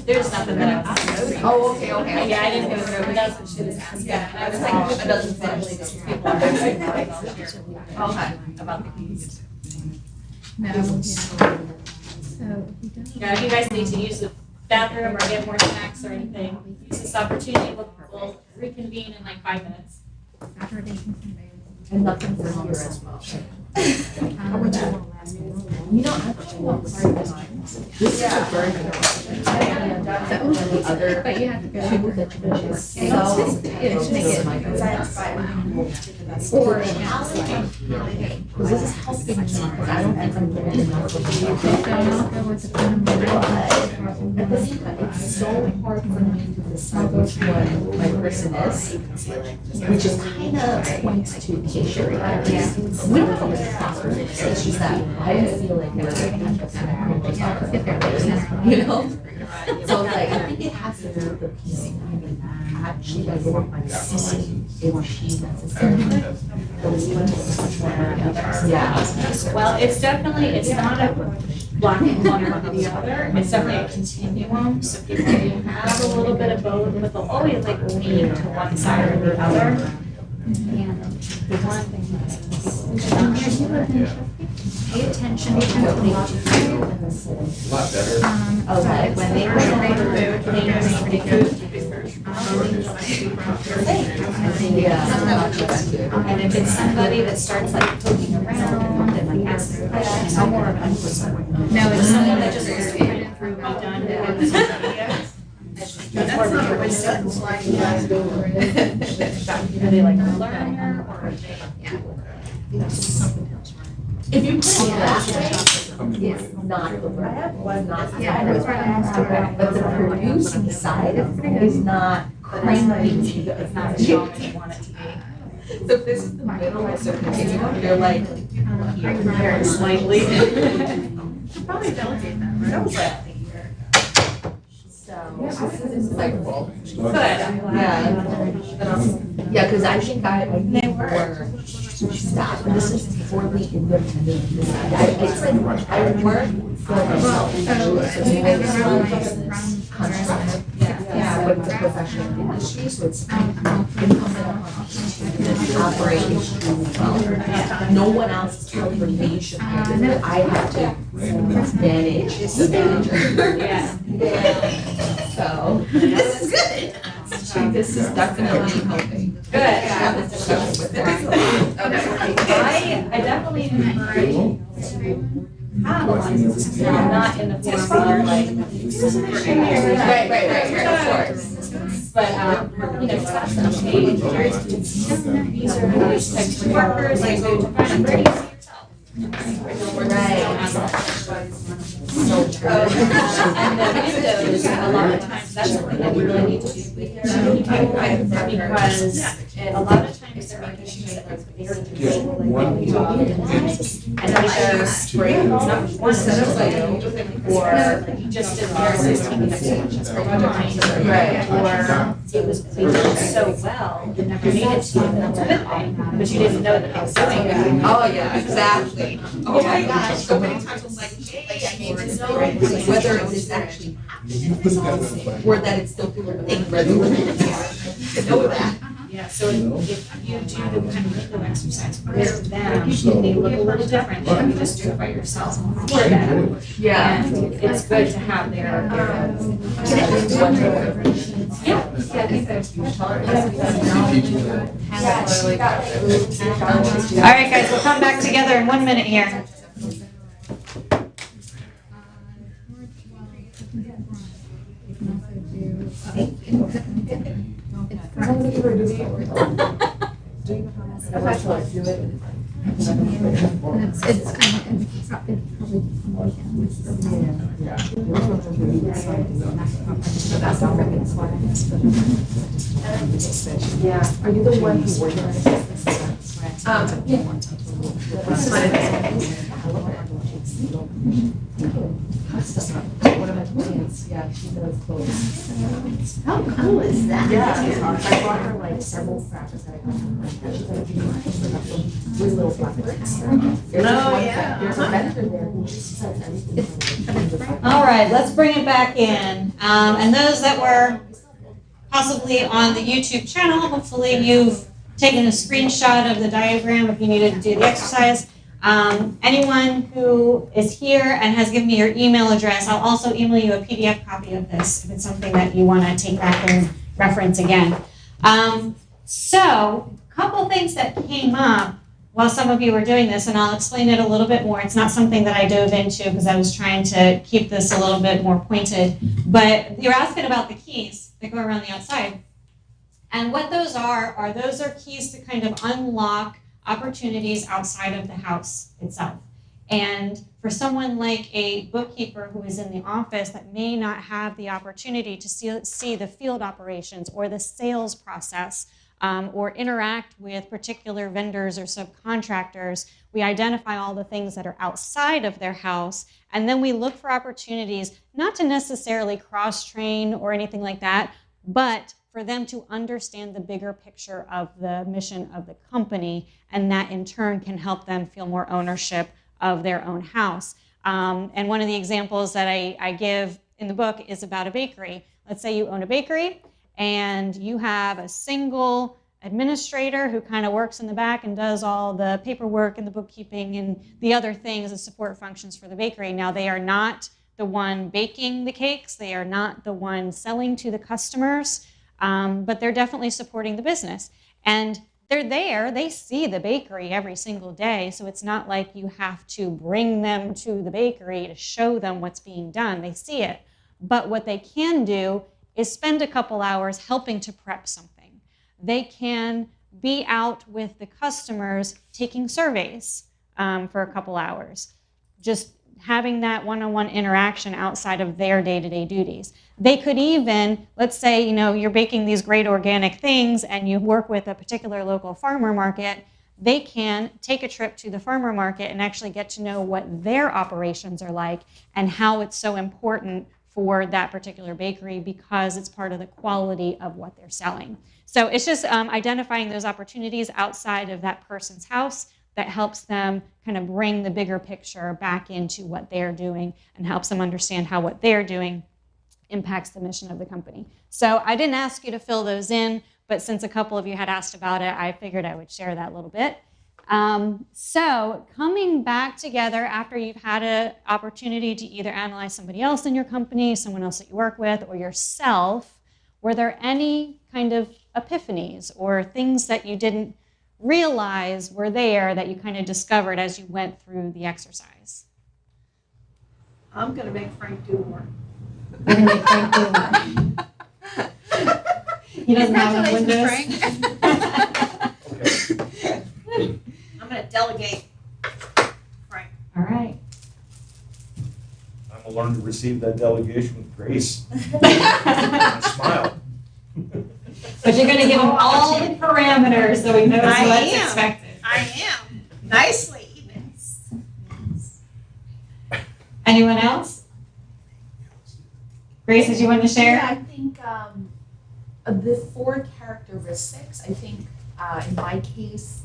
There's nothing that I. Oh, okay. Yeah, I didn't go through, but that's what she was asking. Yeah, I was like, a dozen things. People are Okay, about the keys. No. So he does. Yeah, if you guys need to use the bathroom or get more snacks or anything, use this opportunity. We'll reconvene in like 5 minutes. Saturday and Sunday. And nothing for here as well. You know, I'm actually not part of this. This is a very good question. The other But you have to go. two that you mentioned. Or, Because this is helping me, because I don't think I'm doing enough of so I'll go with the kind of. At the same time, it's so hard for me to decide which one my person is, which is kind of points to Keisha. We don't have a problem. It's just that I feel like we're you know? So like, I think it has to do with the piece. Actually, like, work my seeing if she necessarily. Yeah. Well, it's definitely, it's not a black and one or the other. It's definitely a continuum. So people can have a little bit of both, but they'll always like lean to one side or the other. And the one thing Pay attention to the A lot better. Okay. when they were in the food, they were pretty good. Yeah. And if it's somebody that starts like poking around and like asking questions, I'm more of an input. No, If someone that just wants to put it through, well done, That's not always something like that. are they like a learner or are they? If you put it that way, it's not the vertical, not the but the producing side is not crazy. It's not as strong as you want it to be. So if this is the middle of the continuum, you're like, Very slightly. Probably delegate that, right? So, this is like, well, Good. yeah, because I think I need more staff, and this is poorly independent. It's like, I work for myself. Yeah, with the professional industry, so it's incumbent upon me to operate extremely well. No one else is information, I have to manage the manager. Yeah. So, this is good. This is definitely helping. Good. Have this discussion with them. I definitely encourage you to have a license, not in the form of like. Right, of course. But, you know, task them, hey, these are these types of workers, like, go to find, where do you see yourself? Right. So true. And the windows, a lot of times, that's something that we really need to do with because a lot of times they're making sure that they're doing like the job and either spring not one set of like or you just did their system and it's time Right. or it was they did it so well you never needed to and that's a good thing but you didn't know that they were doing it. Oh, yeah, exactly. Oh my gosh, so many times I'm like, I need to know whether it's actually happening or that it's still being regular. To know that. Yeah, so if you do the kind of window exercise with them, they look a little different than you just do it by yourself for them. Yeah. And it's good to have their. All right, guys, we'll come back together in 1 minute here. Amber, do you know how to do it? It's Yeah. Are you the one who organizes this? One of my clients, yeah, she does clothes. How cool is that? Yeah, I bought her like several fabrics that I got from her. She's like, you know, with little blackbirds. There's a vendor there who just sells everything. All right, let's bring it back in. And those that were possibly on the YouTube channel, hopefully you've taken a screenshot of the diagram if you needed to do the exercise. Anyone who is here and has given me your email address, I'll also email you a PDF copy of this if it's something that you want to take back and reference again. So, a couple things that came up while some of you were doing this, and I'll explain it a little bit more. It's not something that I dove into because I was trying to keep this a little bit more pointed. But you're asking about the keys that go around the outside. And what those are those are keys to kind of unlock opportunities outside of the house itself. And for someone like a bookkeeper who is in the office that may not have the opportunity to see the field operations or the sales process, or interact with particular vendors or subcontractors, we identify all the things that are outside of their house, and then we look for opportunities, not to necessarily cross-train or anything like that, but for them to understand the bigger picture of the mission of the company, and that in turn can help them feel more ownership of their own house. And one of the examples that I give in the book is about a bakery. Let's say you own a bakery, and you have a single administrator who kind of works in the back and does all the paperwork and the bookkeeping and the other things, the support functions for the bakery. Now, they are not the one baking the cakes, they are not the one selling to the customers, but they're definitely supporting the business. And they're there, they see the bakery every single day, so it's not like you have to bring them to the bakery to show them what's being done. They see it. But what they can do is spend a couple hours helping to prep something. They can be out with the customers taking surveys for a couple hours, just having that one-on-one interaction outside of their day-to-day duties. They could even, let's say, you're baking these great organic things and you work with a particular local farmer market, they can take a trip to the farmer market and actually get to know what their operations are like and how it's so important for that particular bakery because it's part of the quality of what they're selling. So it's just identifying those opportunities outside of that person's house that helps them kind of bring the bigger picture back into what they're doing and helps them understand how what they're doing impacts the mission of the company. So I didn't ask you to fill those in, but since a couple of you had asked about it, I figured I would share that a little bit. So coming back together after you've had an opportunity to either analyze somebody else in your company, someone else that you work with, or yourself, were there any kind of epiphanies or things that you didn't realize were there that you kind of discovered as you went through the exercise? I'm going to make Frank do more. You're going to make Frank do more. He doesn't have windows. I'm going to delegate Frank. All right. I'm gonna learn to receive that delegation with grace and smile. But you're going to give him all the parameters so he knows what's expected. I am. Nicely, even. Anyone else? Grace, did you want to share? Yeah, I think the 4 characteristics, I think in my case,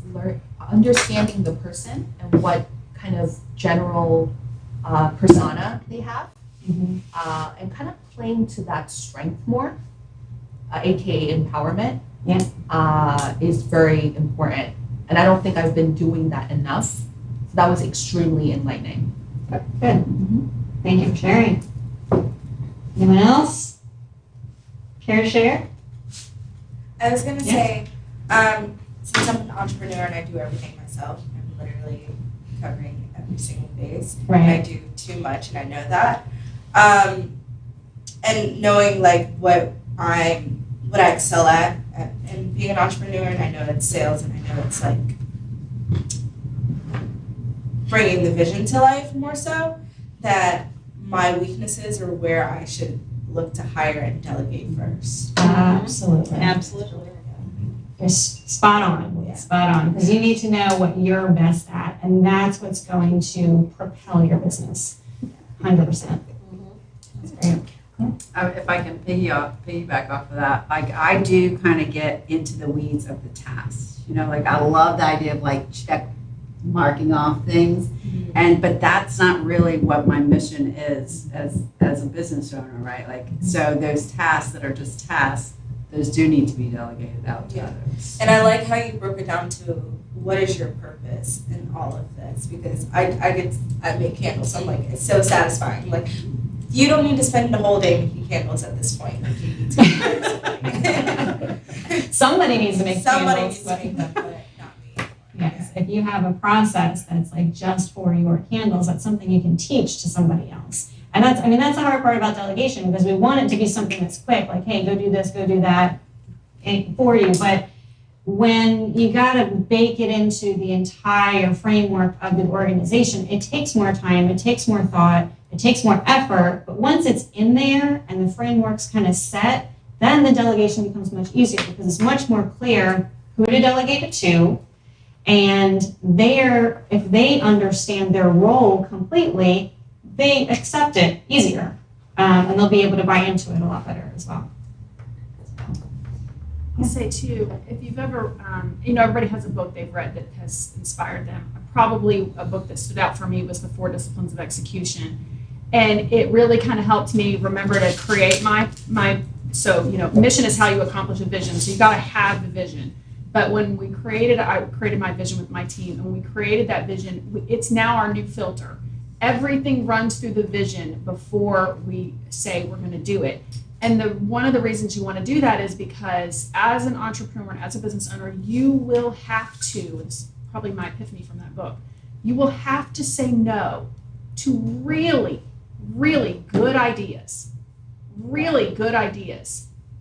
understanding the person and what kind of general persona they have, and kind of playing to that strength more, aka empowerment, is very important. And I don't think I've been doing that enough. So that was extremely enlightening. Good. Thank you for sharing. Anyone else? Care to share? I was gonna say, since I'm an entrepreneur and I do everything myself, I'm literally covering every single base. Right. And I do too much, and I know that. And knowing like what I excel at and being an entrepreneur, and I know it's sales, and I know it's like bringing the vision to life more so, that my weaknesses are where I should look to hire and delegate first. Absolutely. Absolutely. You're spot on, spot on, because you need to know what you're best at, and that's what's going to propel your business, 100%. That's great. If I can piggyback off of that, like I do kind of get into the weeds of the tasks. You know, like I love the idea of like check marking off things, but that's not really what my mission is as a business owner, right? Like, so those tasks that are just tasks, those do need to be delegated out to others. And I like how you broke it down to what is your purpose in all of this, because I make candles, so I'm like, it's so satisfying. Like, you don't need to spend the whole day making candles at this point. Like, you need to. Somebody needs to make Somebody candles, needs to make them, but not me. yes, if you have a process that's like just for your candles, that's something you can teach to somebody else. And that's the hard part about delegation, because we want it to be something that's quick, like, hey, go do this, go do that for you. But when you gotta bake it into the entire framework of the organization, it takes more time, it takes more thought, it takes more effort. But once it's in there and the framework's kind of set, then the delegation becomes much easier, because it's much more clear who to delegate it to. And if they understand their role completely, they accept it easier, and they'll be able to buy into it a lot better as well. I'll say too, if you've ever, everybody has a book they've read that has inspired them. Probably a book that stood out for me was The 4 Disciplines of Execution. And it really kind of helped me remember to create mission is how you accomplish a vision. So you got to have the vision. But when I created my vision with my team, and we created that vision, it's now our new filter. Everything runs through the vision before we say we're going to do it. And one of the reasons you want to do that is because as an entrepreneur, as a business owner, you will have to, it's probably my epiphany from that book, you will have to say no to really, really good ideas,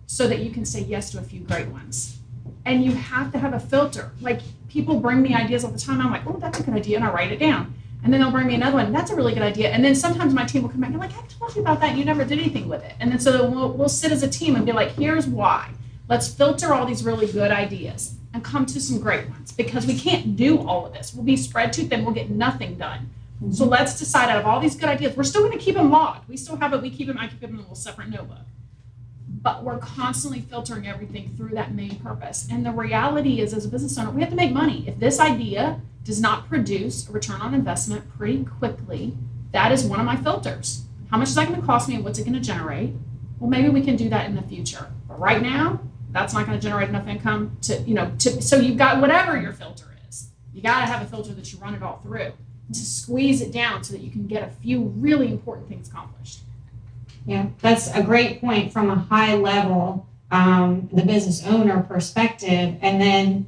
so that you can say yes to a few great ones. And you have to have a filter. Like, people bring me ideas all the time. I'm like, oh, that's a good idea, and I write it down. And then they'll bring me another one. That's a really good idea. And then sometimes my team will come back and be like, I told you about that and you never did anything with it. And then so we'll sit as a team and be like, here's why. Let's filter all these really good ideas and come to some great ones, because we can't do all of this. We'll be spread too thin. We'll get nothing done. Mm-hmm. So let's decide, out of all these good ideas, we're still going to keep them logged. We still have it. I keep them in a little separate notebook. But we're constantly filtering everything through that main purpose. And the reality is, as a business owner, we have to make money. If this idea does not produce a return on investment pretty quickly, that is one of my filters. How much is that going to cost me, and what's it going to generate? Well, maybe we can do that in the future. But right now, that's not going to generate enough income so you've got whatever your filter is. You got to have a filter that you run it all through to squeeze it down so that you can get a few really important things accomplished. Yeah, that's a great point from a high level, the business owner perspective. And then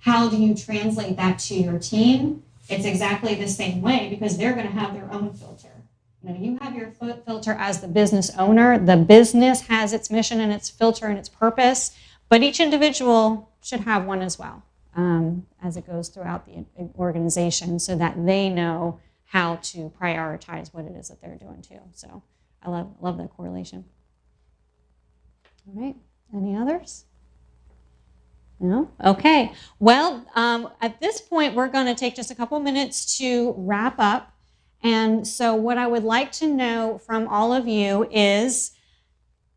how do you translate that to your team? It's exactly the same way, because they're going to have their own filter. You have your filter as the business owner. The business has its mission and its filter and its purpose, but each individual should have one as well, as it goes throughout the organization, so that they know how to prioritize what it is that they're doing too. So I love that correlation. All right, any others? No? Okay. Well, at this point, we're going to take just a couple minutes to wrap up. And so what I would like to know from all of you is,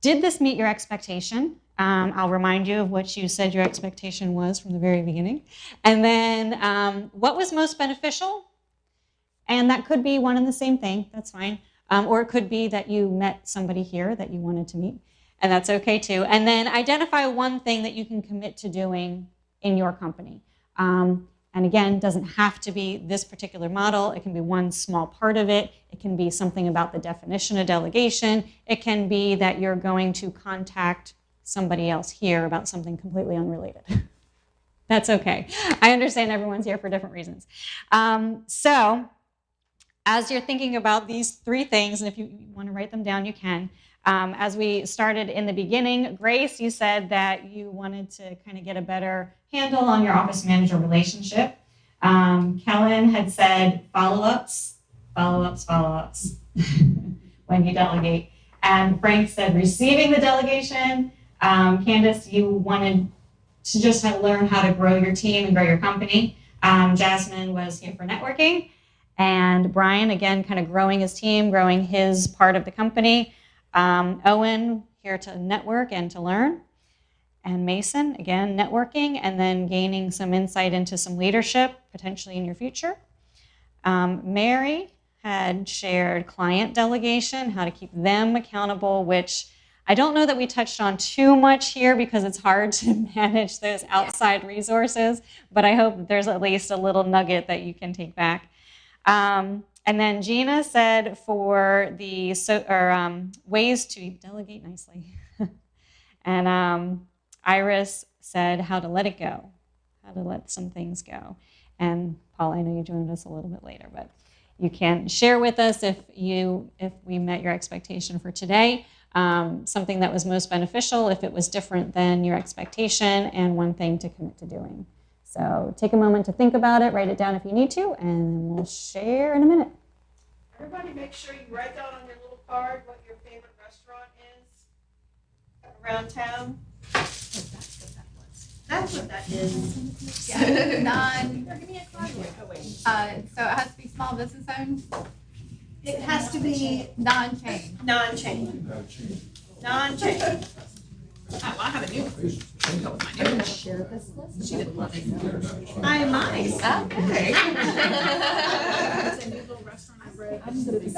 did this meet your expectation? I'll remind you of what you said your expectation was from the very beginning. And then what was most beneficial? And that could be one and the same thing. That's fine. Or it could be that you met somebody here that you wanted to meet. And that's okay too. And then identify one thing that you can commit to doing in your company. And again, doesn't have to be this particular model. It can be one small part of it. It can be something about the definition of delegation. It can be that you're going to contact somebody else here about something completely unrelated. That's okay. I understand everyone's here for different reasons. So as you're thinking about these 3 things, and if you want to write them down, you can, As we started in the beginning, Grace, you said that you wanted to kind of get a better handle on your office manager relationship. Kellen had said follow-ups when you delegate. And Frank said receiving the delegation. Candace, you wanted to just learn how to grow your team and grow your company. Jasmine was here for networking. And Brian, again, kind of growing his team, growing his part of the company. Owen, here to network and to learn. And Mason, again, networking and then gaining some insight into some leadership, potentially in your future. Mary had shared client delegation, how to keep them accountable, which I don't know that we touched on too much here because it's hard to manage those outside resources, but I hope that there's at least a little nugget that you can take back. And then Gina said for the ways to delegate nicely. And Iris said how to let it go, how to let some things go. And Paul, I know you joined us a little bit later, but you can share with us if we met your expectation for today, something that was most beneficial, if it was different than your expectation, and one thing to commit to doing. So take a moment to think about it, write it down if you need to, and we'll share in a minute. Everybody make sure you write down on your little card what your favorite restaurant is around town. That's what that is. Yeah, give me a card. So it has to be small business owned? It has to be non-chain. non-chain. Non-chain. Oh, well, I have a new one. Share this list. She didn't love it. I might. Okay. It's a new little restaurant I read. I'm going to be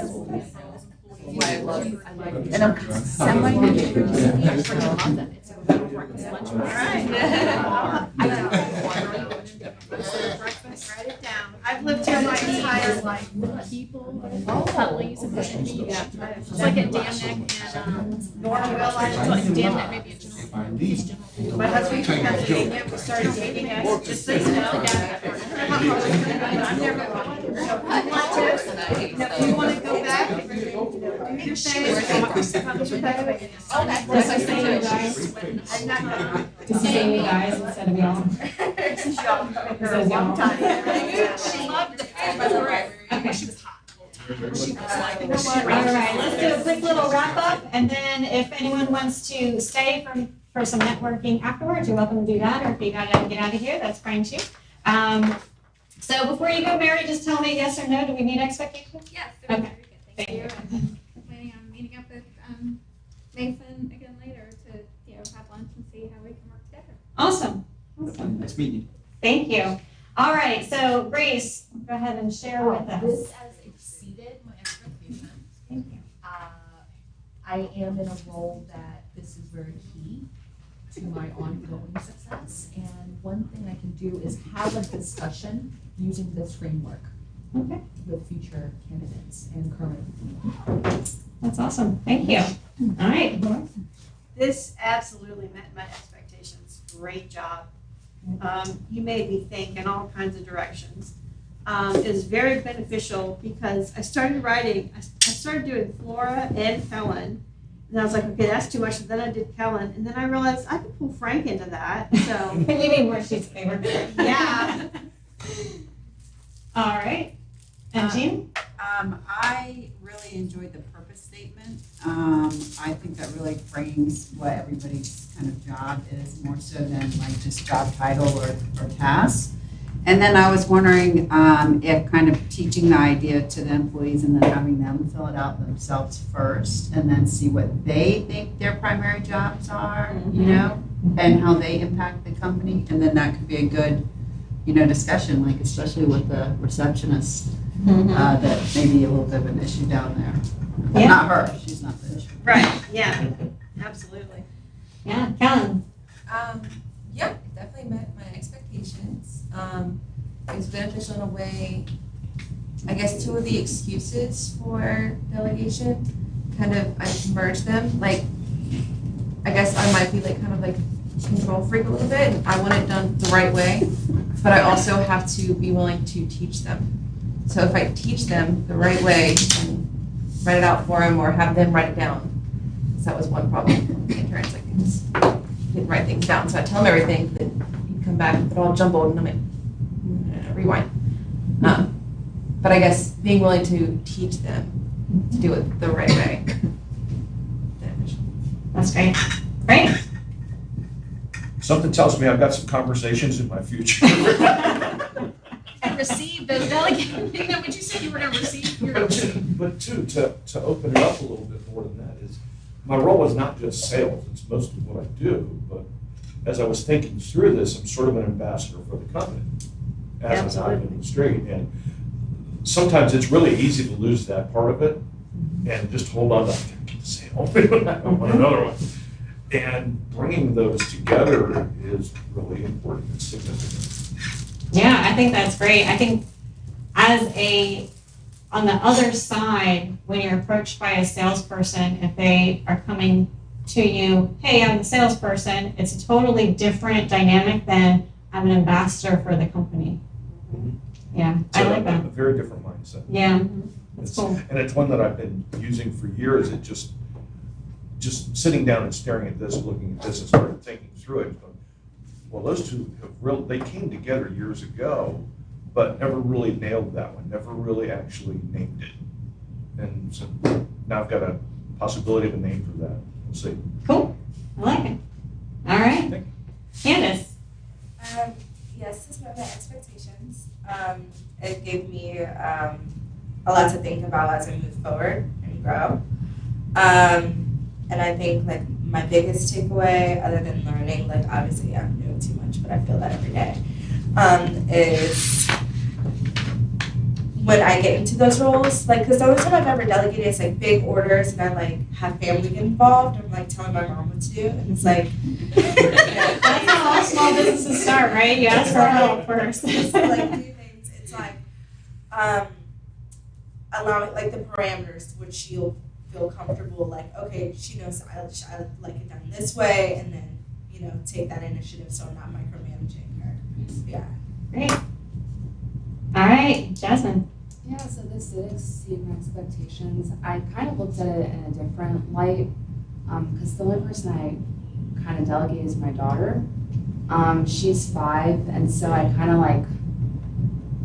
I love it. And I'm somebody who freaking love that. It's a breakfast lunch. All right. I know. Write it down. I've lived here my entire life. People, Huntley's and it's like at Damneck and Norwell, it's like Damneck, maybe a general. my husband's from Pennsylvania. We started dating us just so you know. I've never gone. So if you want to go back, do your thing. Come to Pennsylvania. Oh, that's saying you guys. I'm not gonna. Just saying you guys instead of y'all. This is y'all for a long time. She loved the food, by the way. Okay. She was hot. All right, let's do a quick little wrap up, and then if anyone wants to stay for some networking afterwards, you're welcome to do that, or if you gotta get out of here, that's fine too. So before you go, Mary, just tell me yes or no, do we meet expectations? Yes. Okay. Thank you. Planning on meeting up with Mason again later to have lunch and see how we can work together. Awesome. Nice meeting you. Thank you. All right, so Grace, go ahead and share with us. This has exceeded my expectations. Thank you. I am in a role that this is very key to my ongoing success. And one thing I can do is have a discussion using this framework Okay, with future candidates and current. that's awesome. Thank you. All right. This absolutely met my expectations. Great job. You made me think in all kinds of directions. It was very beneficial because I started writing, I started doing Flora and Kellen. And I was like, okay, that's too much. And then I did Kellen. And then I realized I could pull Frank into that. So, You need more sheets of paper. yeah. All right. And Jean? I really enjoyed the purpose statement. I think that really frames what everybody's kind of job is, more so than like just job title or task. And then I was wondering if kind of teaching the idea to the employees and then having them fill it out themselves first and then see what they think their primary jobs are, you know, and how they impact the company. And then that could be a good, discussion, like especially with the receptionist, that may be a little bit of an issue down there. Yeah. Not her, she's not the issue. Right. Yeah. Absolutely. Yeah, Kellen. Yeah, it definitely met my expectations. It was beneficial in a way. I guess two of the excuses for delegation, kind of I merged them. Like, I guess I might be kind of control freak a little bit. I want it done the right way, but I also have to be willing to teach them. So if I teach them the right way and write it out for them or have them write it down, that was one problem with the interns. Like, he just didn't write things down, so I tell him everything, then he'd come back with it all jumbled, and I'm like, rewind. But I guess being willing to teach them to do it the right way. That's great. Great. Something tells me I've got some conversations in my future. And receive those delegates. Isn't that what you said you were going to receive? But to open it up a little bit more than that is, my role is not just sales, it's most of what I do, but as I was thinking through this, I'm sort of an ambassador for the company as an administrator. And sometimes it's really easy to lose that part of it and just hold on to, I gotta get the sale, I want another one. And bringing those together is really important and significant. Yeah, I think that's great. I think on the other side, when you're approached by a salesperson, if they are coming to you, hey, I'm the salesperson, it's a totally different dynamic than I'm an ambassador for the company. Yeah, So I like that. A very different mindset. Yeah, that's cool. And it's one that I've been using for years. It just sitting down and staring at this, looking at this, and started thinking through it. Going, well, those two they came together years ago, but never really nailed that one. Never really actually named it. And so now I've got a possibility of a name for that. We'll see. Cool. I like it. All right. Candace. Yes, this met my expectations. It gave me a lot to think about as I move forward and grow. And I think like my biggest takeaway, other than learning, like obviously I'm doing too much, but I feel that every day, is when I get into those roles, like, because the only time I've ever delegated is like big orders and I like have family involved. I'm like telling my mom what to do, and it's like that's how all small businesses start, right? You ask for help first. So, like do things. It's like allowing like the parameters to which she'll feel comfortable. Like okay, she knows I like it done this way, and then take that initiative so I'm not micromanaging her. Yeah. Great. All right, Jasmine. Yeah, so this did exceed my expectations. I kind of looked at it in a different light, because the only person I kind of delegate is my daughter. She's 5, and so I kind of like,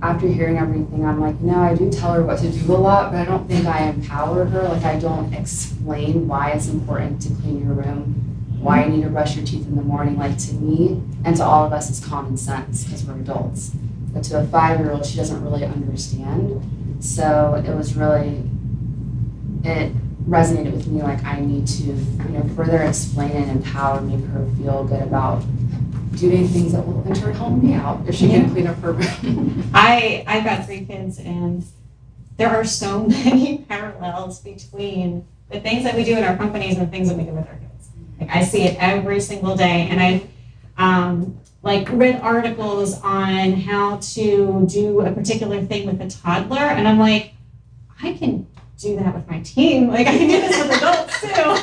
after hearing everything, I'm like, I do tell her what to do a lot, but I don't think I empower her. Like, I don't explain why it's important to clean your room, why you need to brush your teeth in the morning. Like, to me and to all of us, it's common sense because we're adults. But to a 5-year-old, she doesn't really understand. So it resonated with me, like I need to, further explain and empower, make her feel good about doing things that will in turn help me out if she can clean up her room. I've got 3 kids, and there are so many parallels between the things that we do in our companies and the things that we do with our kids. Like I see it every single day, and I've like read articles on how to do a particular thing with a toddler, and I'm like, I can do that with my team. Like I can do this with adults too,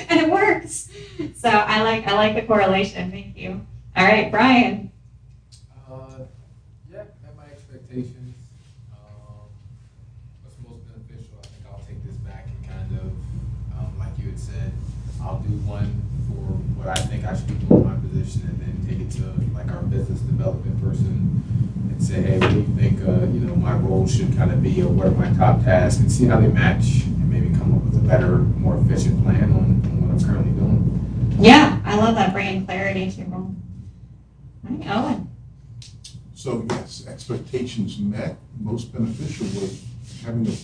and it works. So I like the correlation. Thank you. All right, Brian. Yeah, met my expectations. What's most beneficial? I think I'll take this back and kind of, like you had said, I'll do one for what I think I should be doing in my position, and then take it to like our business development person and say, hey, what do you think my role should kind of be, or what are my top tasks, and see how they match, and maybe come up with a better, more efficient plan on what I'm currently doing. Yeah, I love that, bringing clarity to your role. All right, Owen. So yes, expectations met. Most beneficial was having a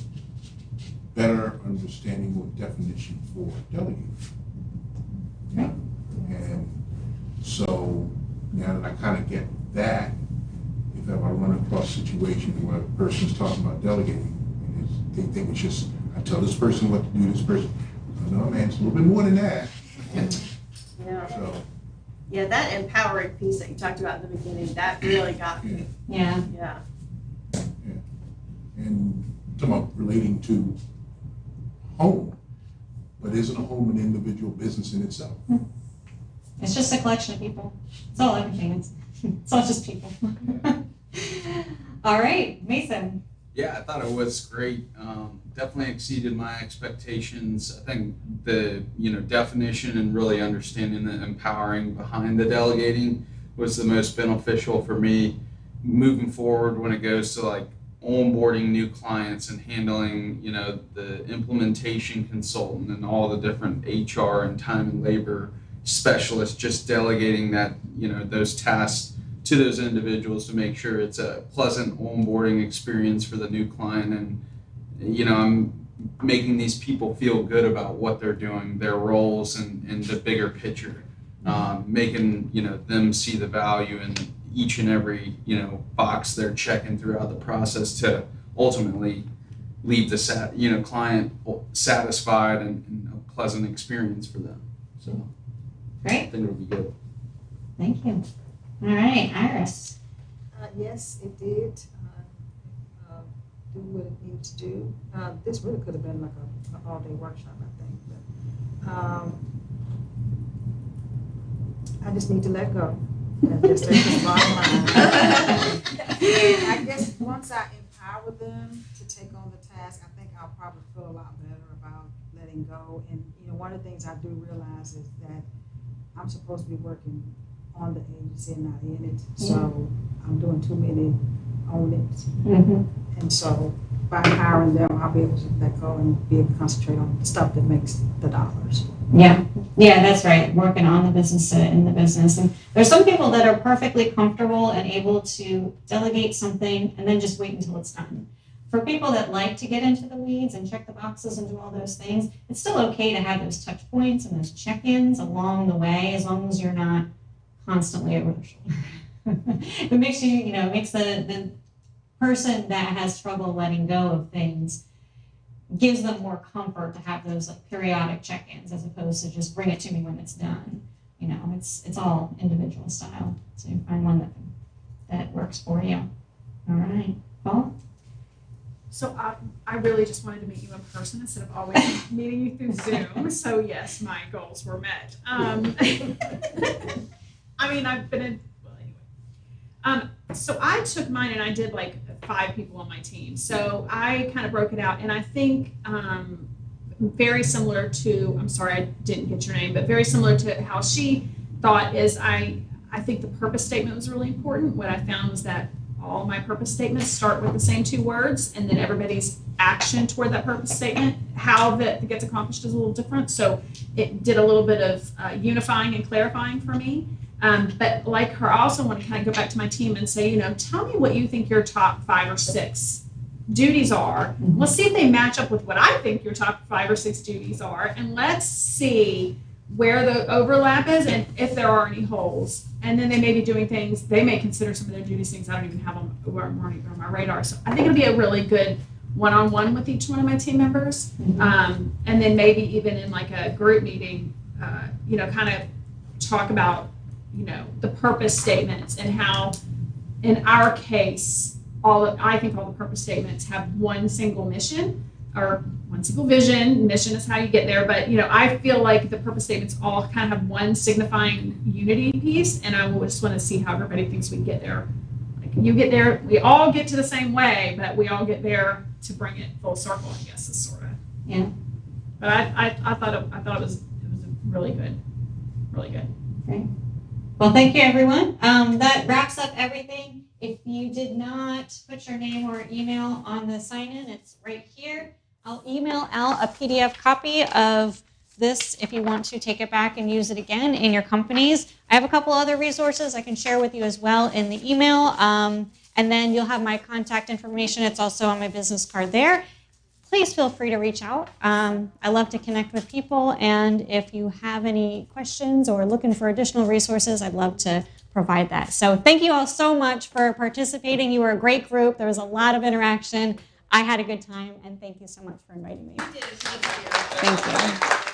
better understanding or definition for delegate. Right. And so now that I kind of get that, if ever I run across a situation where a person's talking about delegating, and they think it's just, I tell this person what to do, this person, no man, it's a little bit more than that. Yeah. So, Yeah, that empowering piece that you talked about in the beginning, that really got me. Yeah. Yeah. and talking about relating to home, but isn't a home an individual business in itself? It's just a collection of people. It's all everything. It's all just people. All right, Mason. Yeah, I thought it was great. Definitely exceeded my expectations. I think the definition and really understanding the empowering behind the delegating was the most beneficial for me moving forward when it goes to like onboarding new clients and handling the implementation consultant and all the different HR and time and labor specialists. Just delegating that those tasks to those individuals to make sure it's a pleasant onboarding experience for the new client, and I'm making these people feel good about what they're doing, their roles, and the bigger picture, making them see the value in each and every box they're checking throughout the process to ultimately leave the client satisfied and a pleasant experience for them. So Great. I think it'll be good. Thank you. All right, Iris. Yes, it did do what it needed to do. This really could have been like an all-day workshop, I think. But, I just need to let go. That's the bottom line. I guess once I empower them to take on the task, I think I'll probably feel a lot better about letting go. And one of the things I do realize is that I'm supposed to be working on the agency and not in it. So I'm doing too many on it. Mm-hmm. And so by hiring them, I'll be able to let go and be able to concentrate on the stuff that makes the dollars. Yeah, that's right. Working on the business, in the business. And there's some people that are perfectly comfortable and able to delegate something and then just wait until it's done. For people that like to get into the weeds and check the boxes and do all those things, it's still okay to have those touch points and those check-ins along the way, as long as you're not constantly over the shoulder. It makes makes the person that has trouble letting go of things, gives them more comfort to have those like periodic check-ins as opposed to just bring it to me when it's done. It's all individual style. So you find one that works for you. All right, Paul? So I really just wanted to meet you in person instead of always meeting you through Zoom. So yes, my goals were met. I mean, I've been in, well, anyway. So I took mine and I did like 5 people on my team. So I kind of broke it out, and I think very similar to, I'm sorry I didn't get your name, but very similar to how she thought is I think the purpose statement was really important. What I found was that all my purpose statements start with the same 2 words, and then everybody's action toward that purpose statement, how that gets accomplished is a little different. So it did a little bit of unifying and clarifying for me. But like her, I also want to kind of go back to my team and say, tell me what you think your top 5 or 6 duties are. Let's see if they match up with what I think your top 5 or 6 duties are, and let's see where the overlap is and if there are any holes. And then they may be doing things, they may consider some of their duties things I don't even have on my radar. So I think it'll be a really good one-on-one with each one of my team members. And then maybe even in like a group meeting, kind of talk about, the purpose statements and how, in our case, I think all the purpose statements have one single mission or one single vision. Mission is how you get there, but I feel like the purpose statements all kind of have one signifying unity piece, and I just want to see how everybody thinks we get there. Like you get there, we all get to the same way, but we all get there to bring it full circle, I guess, is sort of. Yeah. But I thought it was really good, really good. Great. Well, thank you, everyone. That wraps up everything. If you did not put your name or email on the sign-in, it's right here. I'll email out a PDF copy of this if you want to take it back and use it again in your companies. I have a couple other resources I can share with you as well in the email. And then you'll have my contact information. It's also on my business card there. Please feel free to reach out. I love to connect with people, and if you have any questions or looking for additional resources, I'd love to provide that. So thank you all so much for participating. You were a great group. There was a lot of interaction. I had a good time, and thank you so much for inviting me. You did. Thank you.